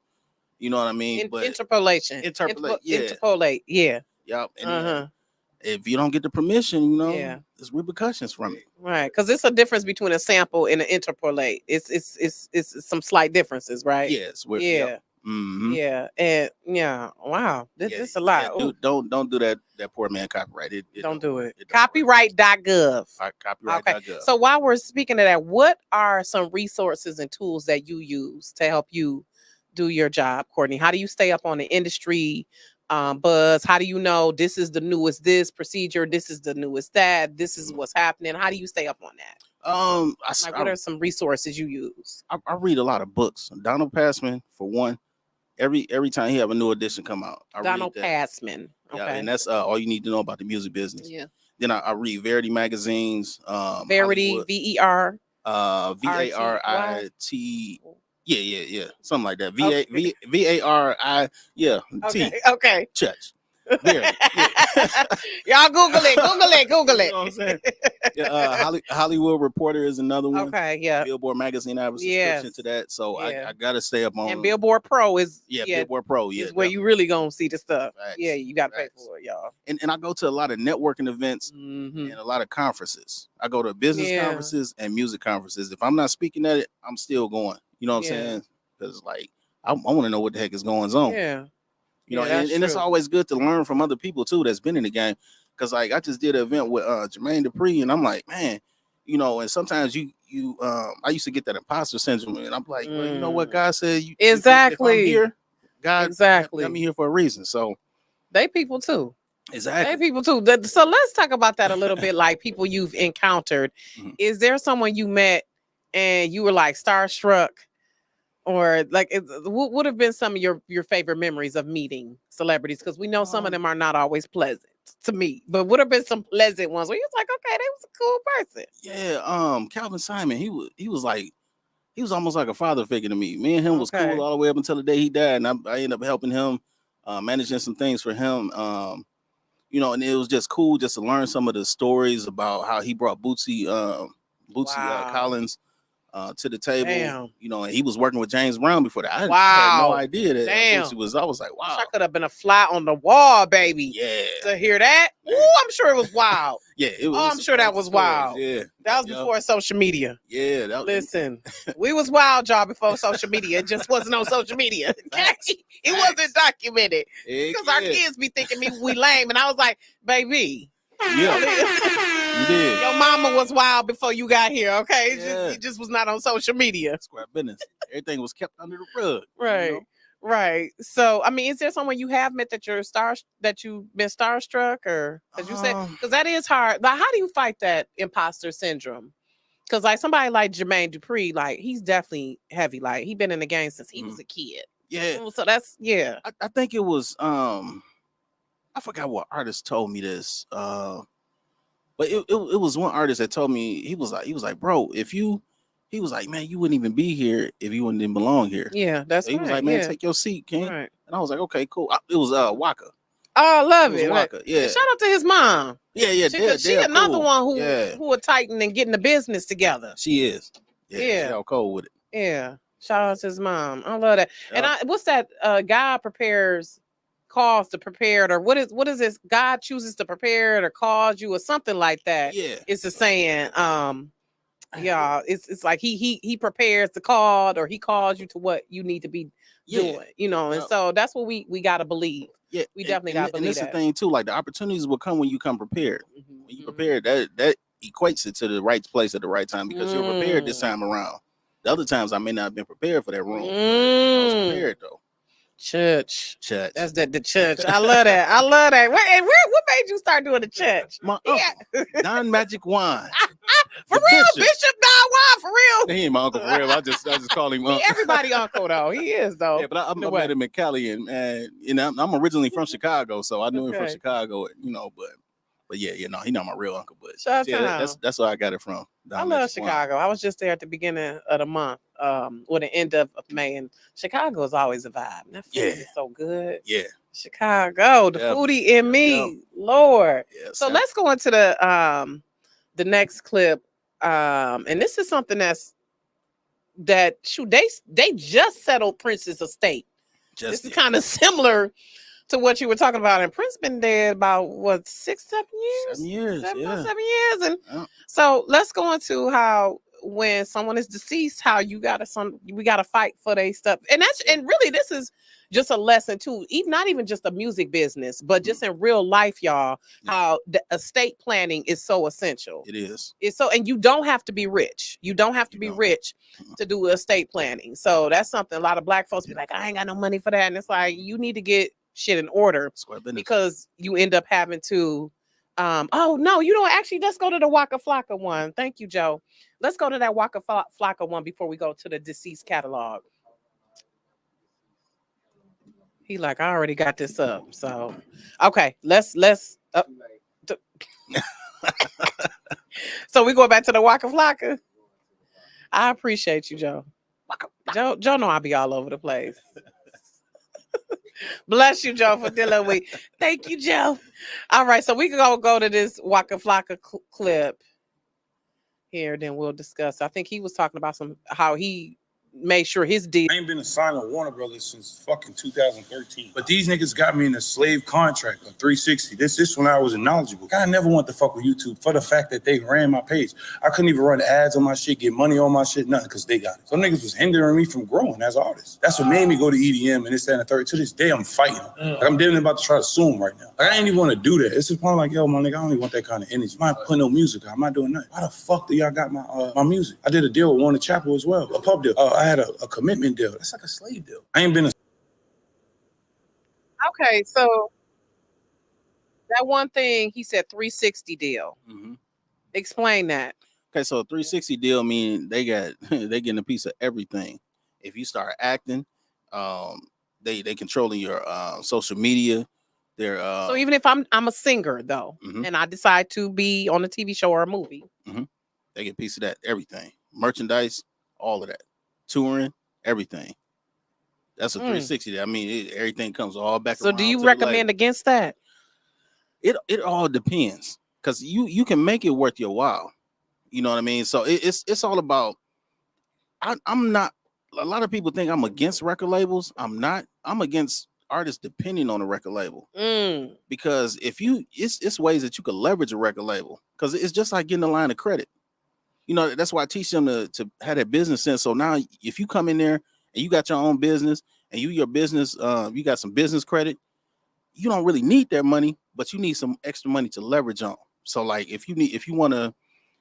You know what I mean? Interpolate. Interpolate. Yeah. Yep. And if you don't get the permission, you know, there's repercussions from it. Right. Because it's a difference between a sample and an interpolate. It's some slight differences, right? Yes. Yeah. And wow. This is a lot. Yeah, don't do that poor man copyright. Don't do it. Copyright.gov. Copyright.gov. Okay. So while we're speaking of that, what are some resources and tools that you use to help you do your job, Courtney? How do you stay up on the industry buzz? How do you know this is the newest this procedure? This is the newest that. This is what's happening. How do you stay up on that? What are some resources you use? I read a lot of books. Donald Passman, for one. Every time he have a new edition come out, Donald Passman. Okay. Yeah, and that's all you need to know about the music business. Yeah. Then I read Verity magazines. Verity, VER. VARIT. Yeah. Something like that. VARI. Okay. Church. Y'all Google it. You know what I'm saying? Hollywood Reporter is another one. Okay, yeah. Billboard magazine, I have a subscription to that, so I gotta stay up on. And Billboard Pro is Billboard Pro, is where you really gonna see the stuff. Facts. Yeah, you gotta pay for it, y'all. And I go to a lot of networking events and a lot of conferences. I go to business conferences and music conferences. If I'm not speaking at it, I'm still going. You know what I'm saying? Because like I want to know what the heck is going on. Yeah. You know, and it's always good to learn from other people too that's been in the game. Because like I just did an event with Jermaine Dupri, and I'm like, man, you know, and sometimes I used to get that imposter syndrome, and I'm like, well, you know what God said, exactly. If I'm here, God exactly got me here for a reason. So they people too. Exactly. They people too. So let's talk about that a little bit. Like people you've encountered. Is there someone you met and you were like starstruck? Or like, what would have been some of your favorite memories of meeting celebrities? Because we know some of them are not always pleasant to meet, but would have been some pleasant ones where you was like, okay, they was a cool person. Yeah, Calvin Simon, he was almost like a father figure to me. Me and him was cool all the way up until the day he died, and I ended up helping him, managing some things for him. You know, and it was just cool just to learn some of the stories about how he brought Bootsy Collins to the table. Damn. You know, and he was working with James Brown before that. I had no idea that Bootsy was. I was like, wow. I could have been a fly on the wall, baby. Yeah. To hear that, ooh, I'm sure it was wild. It was. I'm sure that was wild. Yeah. That was before social media. Yeah. Listen, we was wild, y'all, before social media. It just wasn't on social media. It wasn't documented because our kids be thinking we lame, and I was like, baby. Yeah, you did. Your mama was wild before you got here, okay? It just was not on social media. Square business. Everything was kept under the rug. Right, you know? Right. So, I mean, is there someone you have met that you've been starstruck, or because you said because that is hard. Like, how do you fight that imposter syndrome? Because like somebody like Jermaine Dupri, like he's definitely heavy. Like he been in the game since he was a kid. Yeah. So that's I think it was I forgot what artist told me this, but it was one artist that told me he was like, bro, he was like, man, you wouldn't even be here if you didn't belong here. Yeah, that's so he was like, man, take your seat, King. Right. And I was like, okay, cool. It was Waka. Oh, I love it. Waka. Yeah. Shout out to his mom. Yeah. She another one who are tighten and getting the business together. She is. Yeah. She out cold with it. Yeah. Shout out to his mom. I love that. And Yep. what's that? God prepares, calls to prepare it, or what is this? God chooses to prepare it or calls you or something like that. Yeah. It's the saying. Yeah, it's like he prepares the call or he calls you to what you need to be doing, you know, and Yep. so that's what we gotta believe. Yeah, We definitely gotta and believe that's that. the thing too. Like the opportunities will come when you come prepared. Mhm, When you mhm. prepared, that equates it to the right place at the right time because you're prepared this Mm. time around. The other times I may not have been prepared for that room. But I was prepared though. Church. Church. That's the church. I love that. I love that. What made you start doing the church? My Yeah. uncle, Don Magic Wine. For The real, bishop. Bishop Don Juan, for real. He ain't my uncle for real. I just call him uncle. Everybody uncle though. He is though. Yeah, but I In a met way. him in Cali, and you know, I'm originally from Chicago, so I knew him from Okay. Chicago, you know, but yeah, you know, he not my real uncle, but Chi-town. that's where I got it from. I Don love Magic Wine. Chicago. I was just there at the beginning of the month, or the end of May, and Chicago is always a vibe. And that food Yeah. is so good. Yeah, Chicago, the Yep. foodie in me, Yep. Lord. yeah. So let's go into the next clip, and this is something that shoot, they just settled Prince's estate. This is kind of similar to what you were talking about. And Prince been dead about what 6, 7 years? 7 years, yeah. 7 years. And Yeah. so let's go into how when someone is deceased, how we gotta fight for their stuff. And really this is just a lesson too, even not even just a music business, but just in real life, y'all, how the estate planning is so essential. It is. It's so, and you don't have to be rich. You don't have to be rich to do estate planning. So that's something a lot of Black folks be like, I ain't got no money for that. And it's like, you need to get shit in order because you end up having to oh no, you don't actually. Let's go to the Waka Flocka one. Thank you, Joe. Let's go to that Waka Flocka one before we go to the deceased catalog. He like, I already got this up. So okay, let's so we go back to the Waka Flocka. I appreciate you, Joe. Joe know I'll be all over the place. Bless you, Joe, for dealing with. Thank you, Joe. All right, so we can go to this Waka Flocka clip here, then we'll discuss. I think he was talking about how he made sure his deal. I ain't been assigned to Warner Brothers since fucking 2013. But these niggas got me in a slave contract of 360. This when I was knowledgeable. I never want to fuck with YouTube for the fact that they ran my page. I couldn't even run ads on my shit, get money on my shit, nothing, because they got it. Some niggas was hindering me from growing as an artist. That's what made me go to EDM and this, that, and the third. To this day, I'm fighting. Like, I'm definitely about to try to sue them right now. Like, I ain't even want to do that. It's just point like, yo, my nigga, I don't even want that kind of energy. I'm not putting no music out. I'm not doing nothing. Why the fuck do y'all got my music? I did a deal with Warner Chapel as well, a pub deal. I had a commitment deal. That's like a slave deal. I ain't been a... Okay, so that one thing he said 360 deal. Mm-hmm. Explain that. Okay, so a 360 deal mean they getting a piece of everything. If you start acting, they controlling your social media. They're so even if I'm a singer though, and I decide to be on a TV show or a movie, they get a piece of that, everything, merchandise, all of that, touring, everything. That's a 360. I mean, everything comes all back. So do you recommend against that? It all depends, because you can make it worth your while. You know what I mean? So it's all about. I'm not. A lot of people think I'm against record labels. I'm not. I'm against artists depending on a record label. Because if it's ways that you can leverage a record label, because it's just like getting a line of credit. You know, that's why I teach them to have that business sense. So now if you come in there and you got your own business and your business, you got some business credit, you don't really need that money, but you need some extra money to leverage on. So like if you want to,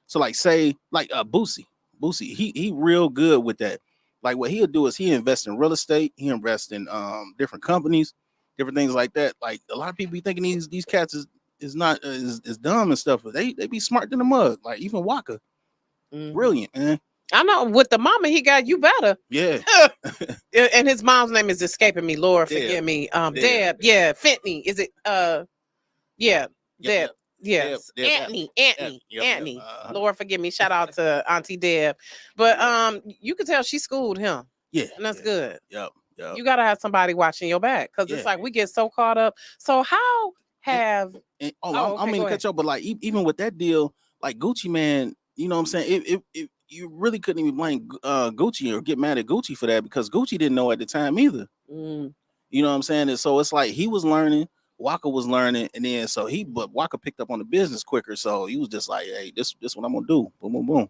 so like say like Boosie, he real good with that. Like what he'll do is he invest in real estate, he invest in different companies, different things like that. Like a lot of people be thinking these cats is not dumb and stuff, but they be smart than a mug. Like even Waka. Brilliant, man. I know with the mama he got, you better. Yeah. And his mom's name is escaping me. Lord, forgive me. Deb. Yeah. Fentany. Is it yeah. Deb. Yes. Antony. Lord, forgive me. Shout out to Auntie Deb. But you can tell she schooled him. Yeah. And that's good. Yep. You gotta have somebody watching your back, because it's like we get so caught up. So how have I mean to cut you off, but like even with that deal, like Gucci Man, you know what I'm saying? you really couldn't even blame Gucci or get mad at Gucci for that because Gucci didn't know at the time either. Mm. You know what I'm saying? And so it's like he was learning, Waka was learning, and then but Waka picked up on the business quicker, so he was just like, hey, this what I'm gonna do. Boom, boom, boom.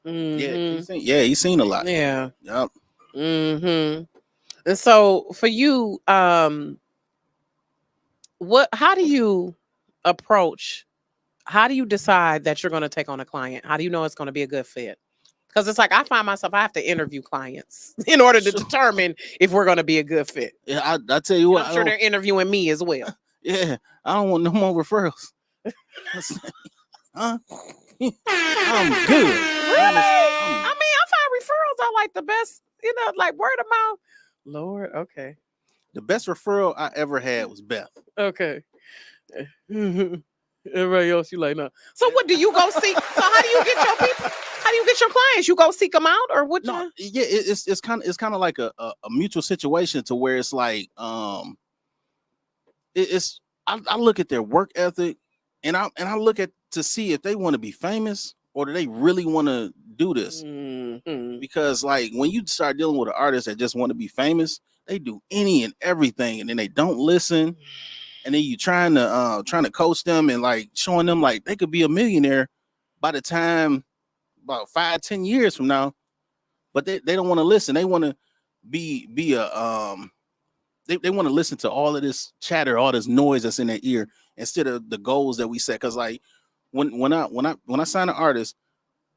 Mm-hmm. He's seen a lot. Yeah. Yep. Mm-hmm. And so for you, how do you decide that you're going to take on a client? How do you know it's going to be a good fit? Because it's like I find myself, I have to interview clients in order to determine if we're going to be a good fit. Yeah, I tell you what, I'm sure they're interviewing me as well. Yeah, I don't want no more referrals. Huh? I'm good. Really? I mean, I find referrals are like the best, like word of mouth. Lord, okay. The best referral I ever had was Beth. Okay. Everybody else, you like, no. So what do you go seek? So how do you get your people? How do you get your clients? You go seek them out, or what? No, yeah, it's kind of like a mutual situation to where it's like I look at their work ethic, and I look at to see if they want to be famous or do they really want to do this. Mm-hmm. Because like when you start dealing with an artist that just want to be famous, they do any and everything, and then they don't listen. And then you trying to coach them and like showing them like they could be a millionaire by the time about 5-10 years from now, but they don't want to listen. They want to be a they want to listen to all of this chatter, all this noise that's in their ear instead of the goals that we set. Because like when I sign an artist,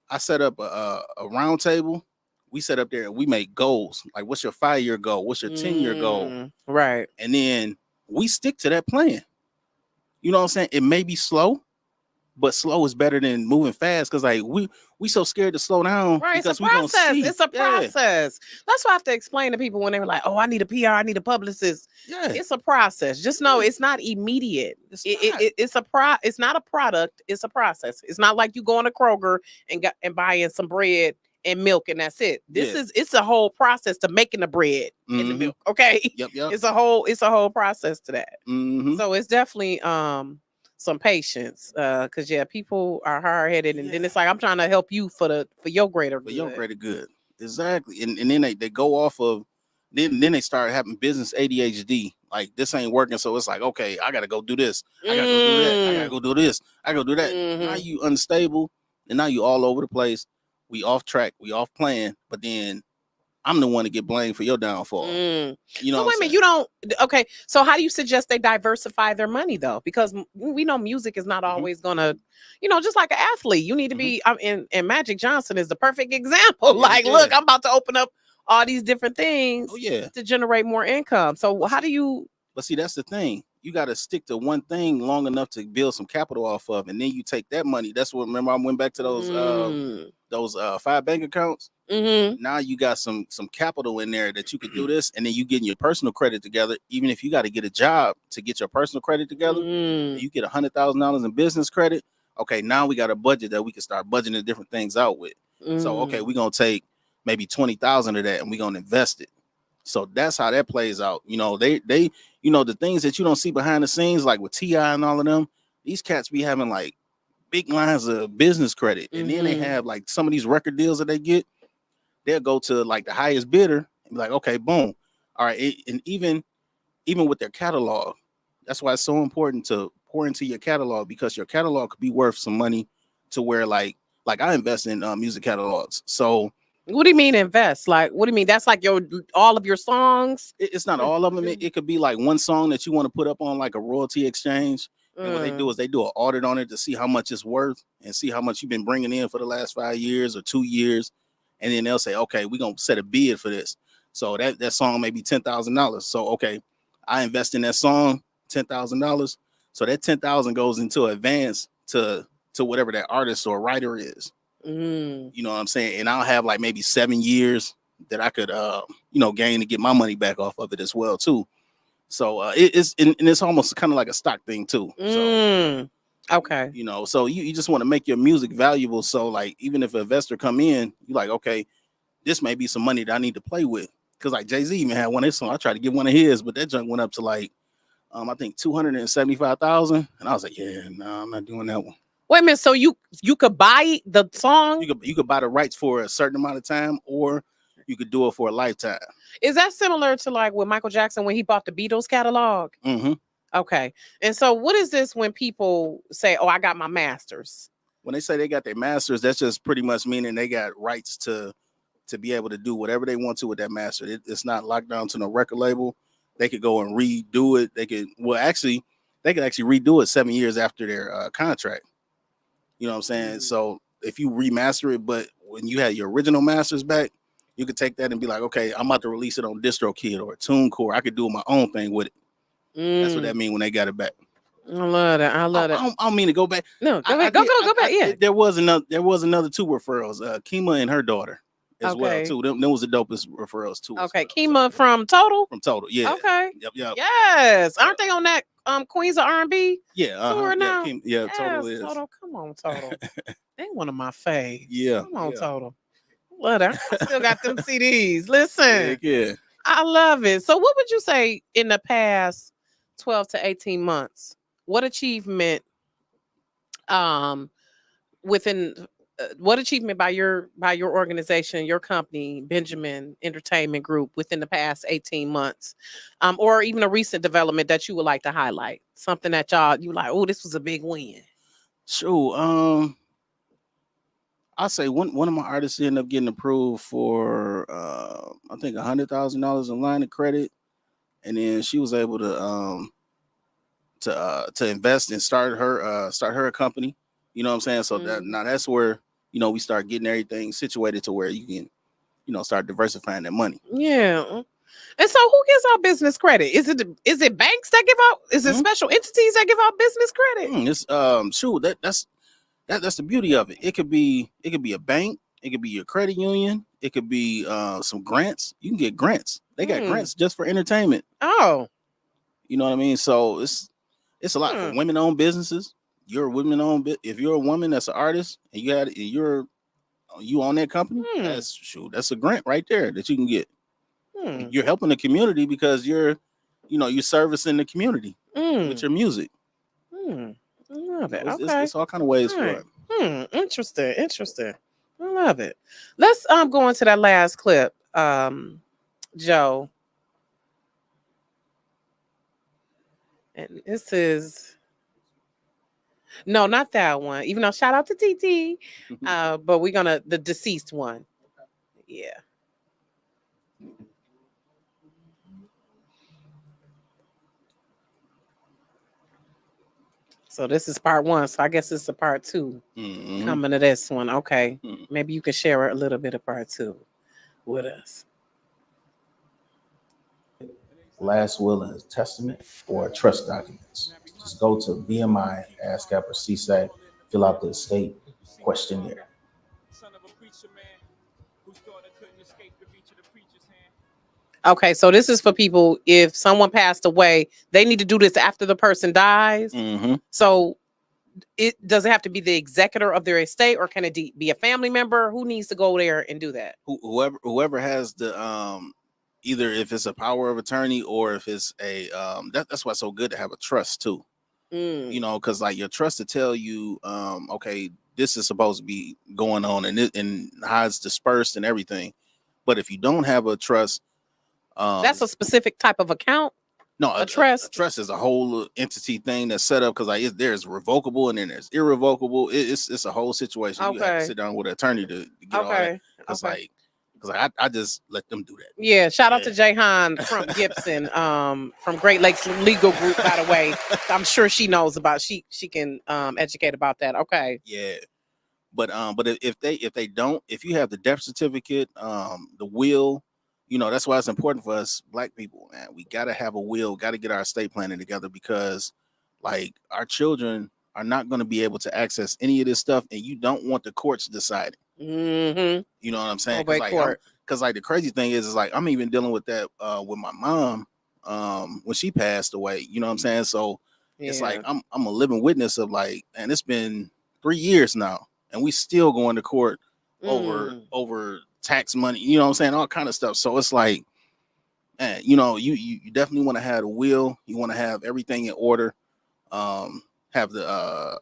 I set up a round table. We set up there and we make goals. Like, what's your 5-year goal? What's your 10-year goal? Right. And then we stick to that plan. You know what I'm saying? It may be slow, but slow is better than moving fast. Cause like we so scared to slow down. Right. Because It's a process. It's a process. That's why I have to explain to people when they were like, oh, I need a PR, I need a publicist. Yeah. It's a process. Just know it's not immediate. It's not a product. It's a process. It's not like you going to Kroger and buying some bread and milk and that's it. It's a whole process to making the bread and the milk. Okay. Yep. It's a whole process to that. Mm-hmm. So it's definitely some patience. Cause people are hard headed and then it's like I'm trying to help you for your greater good. Your greater good. Exactly. And then they go off of then they start having business ADHD. Like this ain't working. So it's like, okay, I gotta go do this. I gotta go do that. I gotta go do this. I gotta do that. Now you unstable and now you all over the place. We off track, we off plan, but then I'm the one to get blamed for your downfall. You know. So wait a minute, you don't. Okay, so how do you suggest they diversify their money though? Because we know music is not always gonna, just like an athlete, you need to be. And Magic Johnson is the perfect example. Look, I'm about to open up all these different things. To generate more income. So how do you? But see, that's the thing. You got to stick to one thing long enough to build some capital off of, and then you take that money. That's what. Remember, I went back to those 5 bank accounts. Now you got some capital in there that you could do this, and then you getting your personal credit together. Even if you got to get a job to get your personal credit together, you get $100,000 in business credit. Okay, now we got a budget that we can start budgeting different things out with. So okay, we're gonna take maybe 20,000 of that and we're gonna invest it. So that's how that plays out. They the things that you don't see behind the scenes, like with T.I. and all of them, these cats be having like big lines of business credit. And then they have like some of these record deals that they get, they'll go to like the highest bidder and be like, okay, boom. All right. And even with their catalog, that's why it's so important to pour into your catalog, because your catalog could be worth some money to where like I invest in music catalogs. So what do you mean invest? Like, what do you mean? That's like all of your songs? It's not all of them. It could be like one song that you want to put up on like a royalty exchange. And what they do is they do an audit on it to see how much it's worth and see how much you've been bringing in for the last 5 years or 2 years. And then they'll say, okay, we're going to set a bid for this. So that song may be $10,000. So, okay, I invest in that song, $10,000. So that $10,000 goes into advance to whatever that artist or writer is. You know what I'm saying? And I'll have like maybe 7 years that I could, gain to get my money back off of it as well, too. So it's almost kind of like a stock thing, too. So, okay. So you just want to make your music valuable. So like, even if an investor come in, you're like, okay, this may be some money that I need to play with. Cause like Jay-Z even had one of his songs. I tried to get one of his, but that junk went up to like, I think 275,000. And I was like, yeah, no, I'm not doing that one. Wait a minute. So you could buy the song? You could buy the rights for a certain amount of time, or you could do it for a lifetime. Is that similar to like with Michael Jackson when he bought the Beatles catalog? Mm-hmm. Okay. And so what is this when people say, "Oh, I got my masters"? When they say they got their masters, that's just pretty much meaning they got rights to be able to do whatever they want to with that master. It's not locked down to no record label. They could go and redo it. They could actually redo it 7 years after their contract. You know what I'm saying? Mhm. So if you remaster it, but when you had your original masters back, you could take that and be like, okay, I'm about to release it on DistroKid or TuneCore. I could do my own thing with it. That's what that means when they got it back. I love that. I love that. I don't mean to go back. No, go ahead. Go back. Yeah. There was another 2 referrals. Kima and her daughter as well Okay. too. Them was the dopest referrals too. Okay. as well. Kima from Total. From Total, yeah. Okay. Yep. Yes. Aren't they on that Queens of R&B? Yeah. Tour now? Kima, Total Yes, is. Total. Come on, Total. They one of my faves. Yeah. Come on, yeah. Total. Love that. I still got them CDs. Listen. Heck yeah. I love it. So what would you say in the past 12 to 18 months? What achievement within what achievement by your organization, your company, Benjamin Entertainment Group, within the past 18 months, or even a recent development that you would like to highlight? Something that you like, oh, this was a big win. Sure. I'll say one of my artists ended up getting approved for I think $100,000 in line of credit, and then she was able to invest and start her company. You know what I'm saying? So that's where we start getting everything situated to where you can start diversifying that money. Yeah. And so who gives out business credit? Is it banks that give out? Is it special entities that give out business credit? It's sure that's the beauty of it. It could be a bank, it could be your credit union, it could be some grants. You can get grants. They got grants just for entertainment. Oh. You know what I mean? So it's a lot for women-owned businesses. You're a women-owned if you're a woman that's an artist and you own that company, that's a grant right there that you can get. You're helping the community because you're servicing the community with your music. I love it. It's all kind of ways for it. Interesting. I love it. Let's go into that last clip, Joe. And this is no, not that one. Even though shout out to TT, but we're gonna the deceased one. Yeah. So this is part one. So I guess it's a part two coming to this one. Okay. Maybe you can share a little bit of part two with us. Last will and testament or trust documents. Just go to BMI, ASCAP, or CSAC, fill out the estate questionnaire. Okay, so this is for people, if someone passed away, they need to do this after the person dies. So does it have to be the executor of their estate, or can it be a family member? Who needs to go there and do that? Whoever has the either if it's a power of attorney or if it's a that's why it's so good to have a trust too. Because like your trust to tell you okay, this is supposed to be going on and how it's dispersed and everything. But if you don't have a trust, that's a specific type of account. No, a trust. A trust is a whole entity thing that's set up because like there's revocable and then there's irrevocable. It's a whole situation. Okay. You have to sit down with an attorney to get all that. Because I just let them do that. Yeah, shout out to Jahan from Gibson, from Great Lakes Legal Group, by the way. I'm sure she knows about she can educate about that. Okay. Yeah. But if you have the death certificate, the will, that's why it's important for us Black people, man. We gotta have a will, gotta get our estate planning together because like our children are not going to be able to access any of this stuff, and you don't want the courts deciding. You know what I'm saying? Because like the crazy thing is like I'm even dealing with that with my mom when she passed away. You know what I'm saying? So it's like I'm a living witness of like, and it's been 3 years now, and we still going to court over tax money. You know what I'm saying? All kind of stuff. So it's like, man, you definitely want to have a will. You want to have everything in order. Have the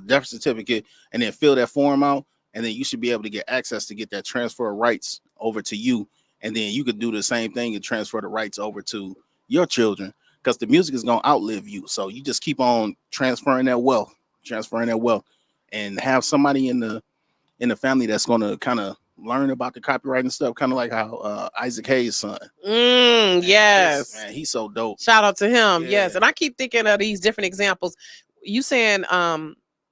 death certificate, and then fill that form out, and then you should be able to get access to get that transfer of rights over to you, and then you could do the same thing and transfer the rights over to your children, because the music is gonna outlive you. So you just keep on transferring that wealth, and have somebody in the family that's gonna kind of learn about the copyright and stuff, kind of like how Isaac Hayes' son. Yes, Man, he's so dope. Shout out to him. Yeah. Yes, and I keep thinking of these different examples. You saying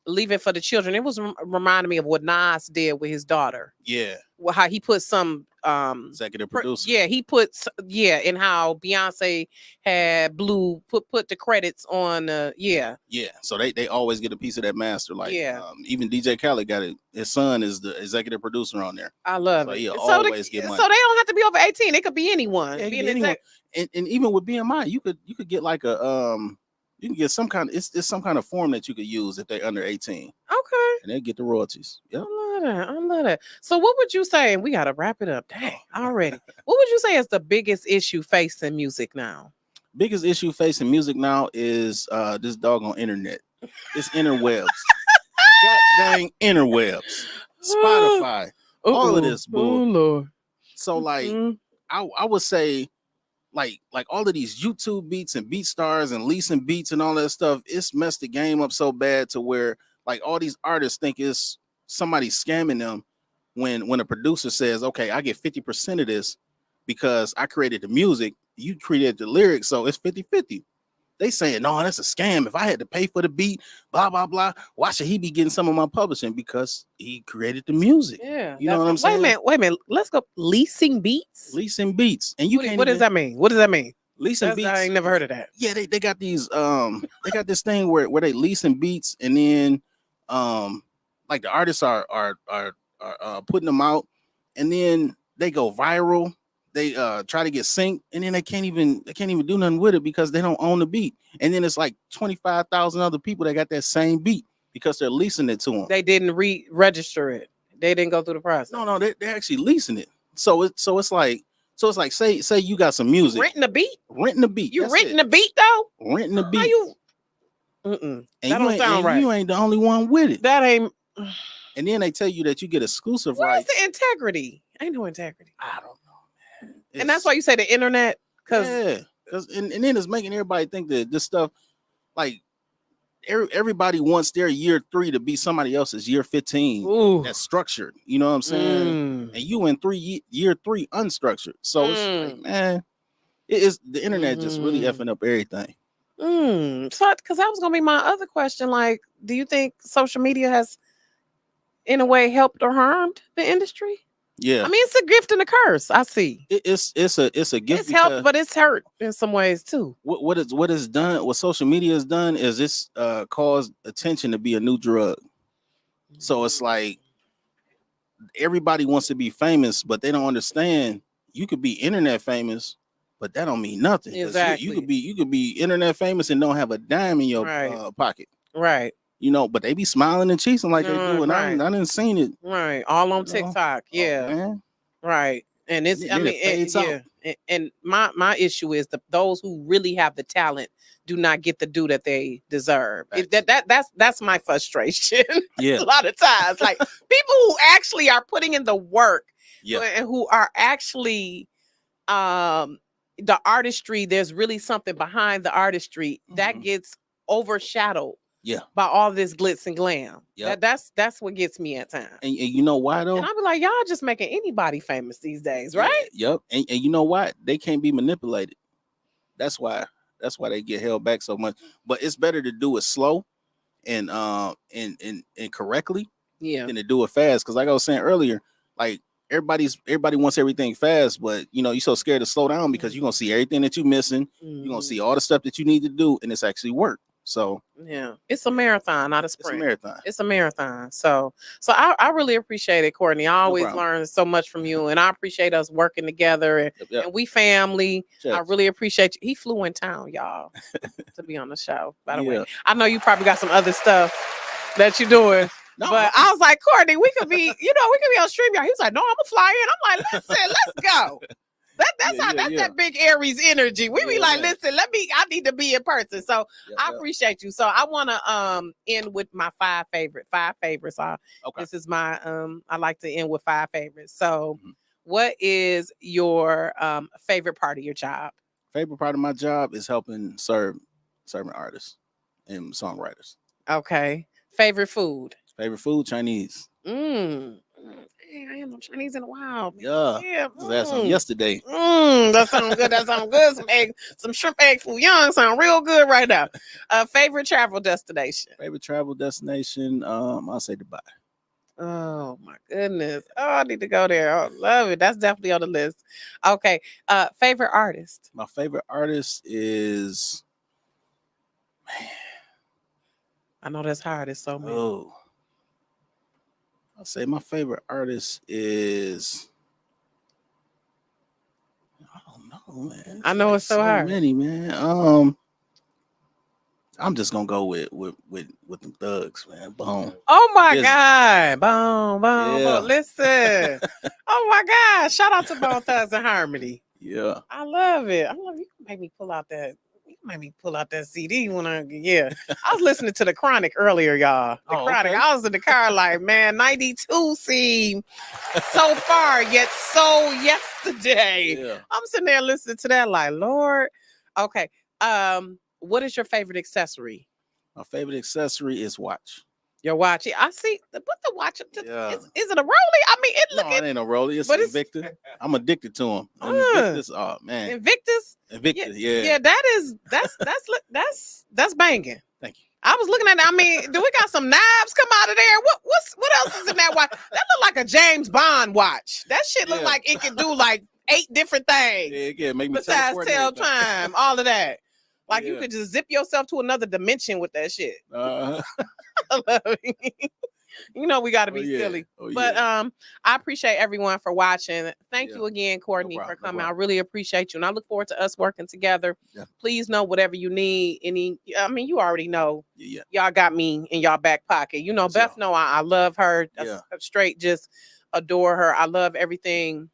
leave it for the children. It was reminding me of what Nas did with his daughter. Yeah, Well, how he put some executive producer. Yeah, he put and how Beyonce had Blue put the credits on Yeah. So they always get a piece of that master. Like Yeah. Even DJ Khaled got it. His son is the executive producer on there. I love So it. he'll So always get money. So they don't have to be over 18. It could be anyone. Yeah, it Be could an be anyone. exec- And even with BMI, you could get like a you can get some kind of it's some kind of form that you could use if they're under 18, Okay. and they get the royalties. Yep. I love that. So what would you say, and we got to wrap it up. Dang, already. What would you say is the biggest issue facing music now? Biggest issue facing music now is this doggone internet. It's interwebs. God dang interwebs. Spotify. All of this bull. Oh, Lord. So like Mhm. I would say like all of these YouTube beats and beat stars and leasing beats and all that stuff, it's messed the game up so bad to where like all these artists think it's somebody scamming them when a producer says, okay, I get 50% of this because I created the music, you created the lyrics, so it's 50-50. They saying, no, that's a scam. If I had to pay for the beat, blah, blah, blah, why should he be getting some of my publishing? Because he created the music. Yeah. You know what I'm saying? Wait a minute. Let's go. Leasing beats? Leasing beats. And you can't What does that mean? What does that mean? leasing beats. I ain't never heard of that. Yeah, they got these they got this thing where they leasing beats, and then like the artists are putting them out, and then they go viral. They try to get synced, and then they can't even do nothing with it because they don't own the beat. And then it's like 25,000 other people that got that same beat because they're leasing it to them. They didn't register it. They didn't go through the process. No, they're actually leasing it. So it's like say you got some music. Renting a beat? Renting the beat. You That's renting it. the beat though? Renting the beat. How you? And that you don't ain't, sound and right. you ain't the only one with it. That ain't. And then they tell you that you get exclusive Where's rights. the integrity? Ain't no integrity. I don't know, man. And that's why you say the internet, because and then it's making everybody think that this stuff, like everybody wants their year 3 to be somebody else's year 15. That's structured. You know what I'm saying? And you in year 3 unstructured. So it's like, man, it is the internet just really effing up everything. So, because that was gonna be my other question. Like, do you think social media has, in a way, helped or harmed the industry? Yeah, I mean, it's a gift and a curse. I see. It's a gift. It's helped, but it's hurt in some ways too. What it's done, what social media has done is it's caused attention to be a new drug. So it's like everybody wants to be famous, but they don't understand you could be internet famous, but that don't mean nothing. Exactly. You could be internet famous and don't have a dime in your pocket. Right. You know, but they be smiling and cheating like they do, and I didn't seen it. Right. All on TikTok. Yeah. Man. Right. And it's Then it fades out. And my issue is those who really have the talent do not get the due that they deserve. That's my frustration. Yeah. A lot of times, like people who actually are putting in the work, and who are actually the artistry. There's really something behind the artistry that gets overshadowed. Yeah. By all this glitz and glam. Yep. That's what gets me at times. And you know why though? And I'll be like, y'all just making anybody famous these days, right? Yep. And you know what? They can't be manipulated. That's why they get held back so much. But it's better to do it slow and correctly than to do it fast. Because like I was saying earlier, like everybody wants everything fast, but you know, you're so scared to slow down because you're gonna see everything that you're missing. You're gonna see all the stuff that you need to do, and it's actually work. So yeah, it's a marathon, not a sprint. It's a marathon. It's a marathon. So I really appreciate it, Courtney. I always learn so much from you, and I appreciate us working together. And we family. Cheers. I really appreciate you. He flew in town, y'all, to be on the show. By the way, I know you probably got some other stuff that you're doing. No, but I was like, Courtney, we could be on StreamYard. He was like, no, I'm gonna fly in. I'm like, listen, let's go. That's that big Aries energy. We be Yeah, like, man. listen, I need to be in person. So Yeah, I yeah. appreciate you. So I want to end with my five favorites. Okay. This is my I like to end with five favorites. So Mhm. what is your favorite part of your job? Favorite part of my job is helping serving artists and songwriters. Okay. Favorite food? Favorite food, Chinese. Hey, I ain't no Chinese in a while. Yeah. Yeah. Just had some yesterday. That sounds good. That sounds good. Some shrimp egg foo young sound real good right now. Favorite travel destination? Favorite travel destination, I'll say Dubai. Oh my goodness. Oh, I need to go there. I love it. That's definitely on the list. Okay. Favorite artist? My favorite artist is I know that's hard. It's so many. I'll say my favorite artist is I don't know, man. I know it's so hard. Many, man. I'm just gonna go with them thugs, man. Boom. Oh my Busy. God. Boom, boom, Yeah. boom. Listen. Oh my God. Shout out to Bone Thugs and Harmony. Yeah. I love it. I love you. Can make me pull out that. You can make me pull out that CD when I was listening to the Chronic earlier, y'all. The Oh, Chronic. okay. I was in the car like, man, 92 seemed so far yet so yesterday. Yeah. I'm sitting there listening to that like, Lord. Okay. What is your favorite accessory? My favorite accessory is watch. Your watch. I see. Put the watch. Yeah. Is it a Rollie? I mean, it No, look it ain't no Rollie. It's but it's- Invicta. I'm addicted to them. Uh. Invictus, oh man. Invictus. Invicta, Yeah, that's banging. Thank you. I was looking at it. I mean, do we got some knives come out of there? What else is in that watch? That look like a James Bond watch. That shit look Yeah. like it can do like 8 different things Yeah, make me besides teleport tell and everything. time, all of that. Like you Yeah. could just zip yourself to another dimension with that shit. Uh-huh. I love it. You know we got to be silly. But I appreciate everyone for watching. Thank you again, Courtney, for coming. I really appreciate you. And I look forward to us working together. Yeah. Please know whatever you need. You already know. Yeah. Y'all got me in y'all back pocket. You know, For Beth sure. know I love her. Yeah. Straight just adore her. I love everything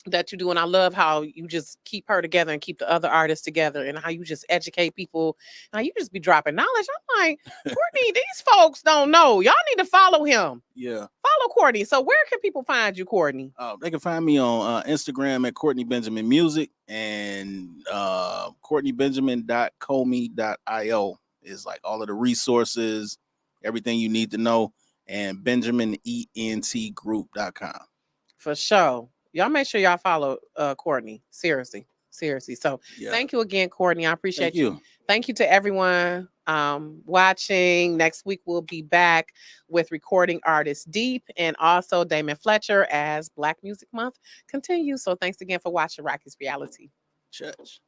that you do, and I love how you just keep her together and keep the other artists together, and how you just educate people. Now you just be dropping knowledge. I'm like, Courtney, these folks don't know. Y'all need to follow him. Yeah. Follow Courtney. So where can people find you, Courtney? They can find me on Instagram at Courtney Benjamin Music, and CourtneyBenjamin.comey.io is like all of the resources, everything you need to know, and BenjaminENTGroup.com. For sure. Y'all make sure y'all follow Courtney. Seriously. So thank you again, Courtney. I appreciate Thank you. Thank you to everyone watching. Next week we'll be back with recording artist Deep and also Damon Fletcher as Black Music Month continues. So thanks again for watching Rocki's Reality. Church.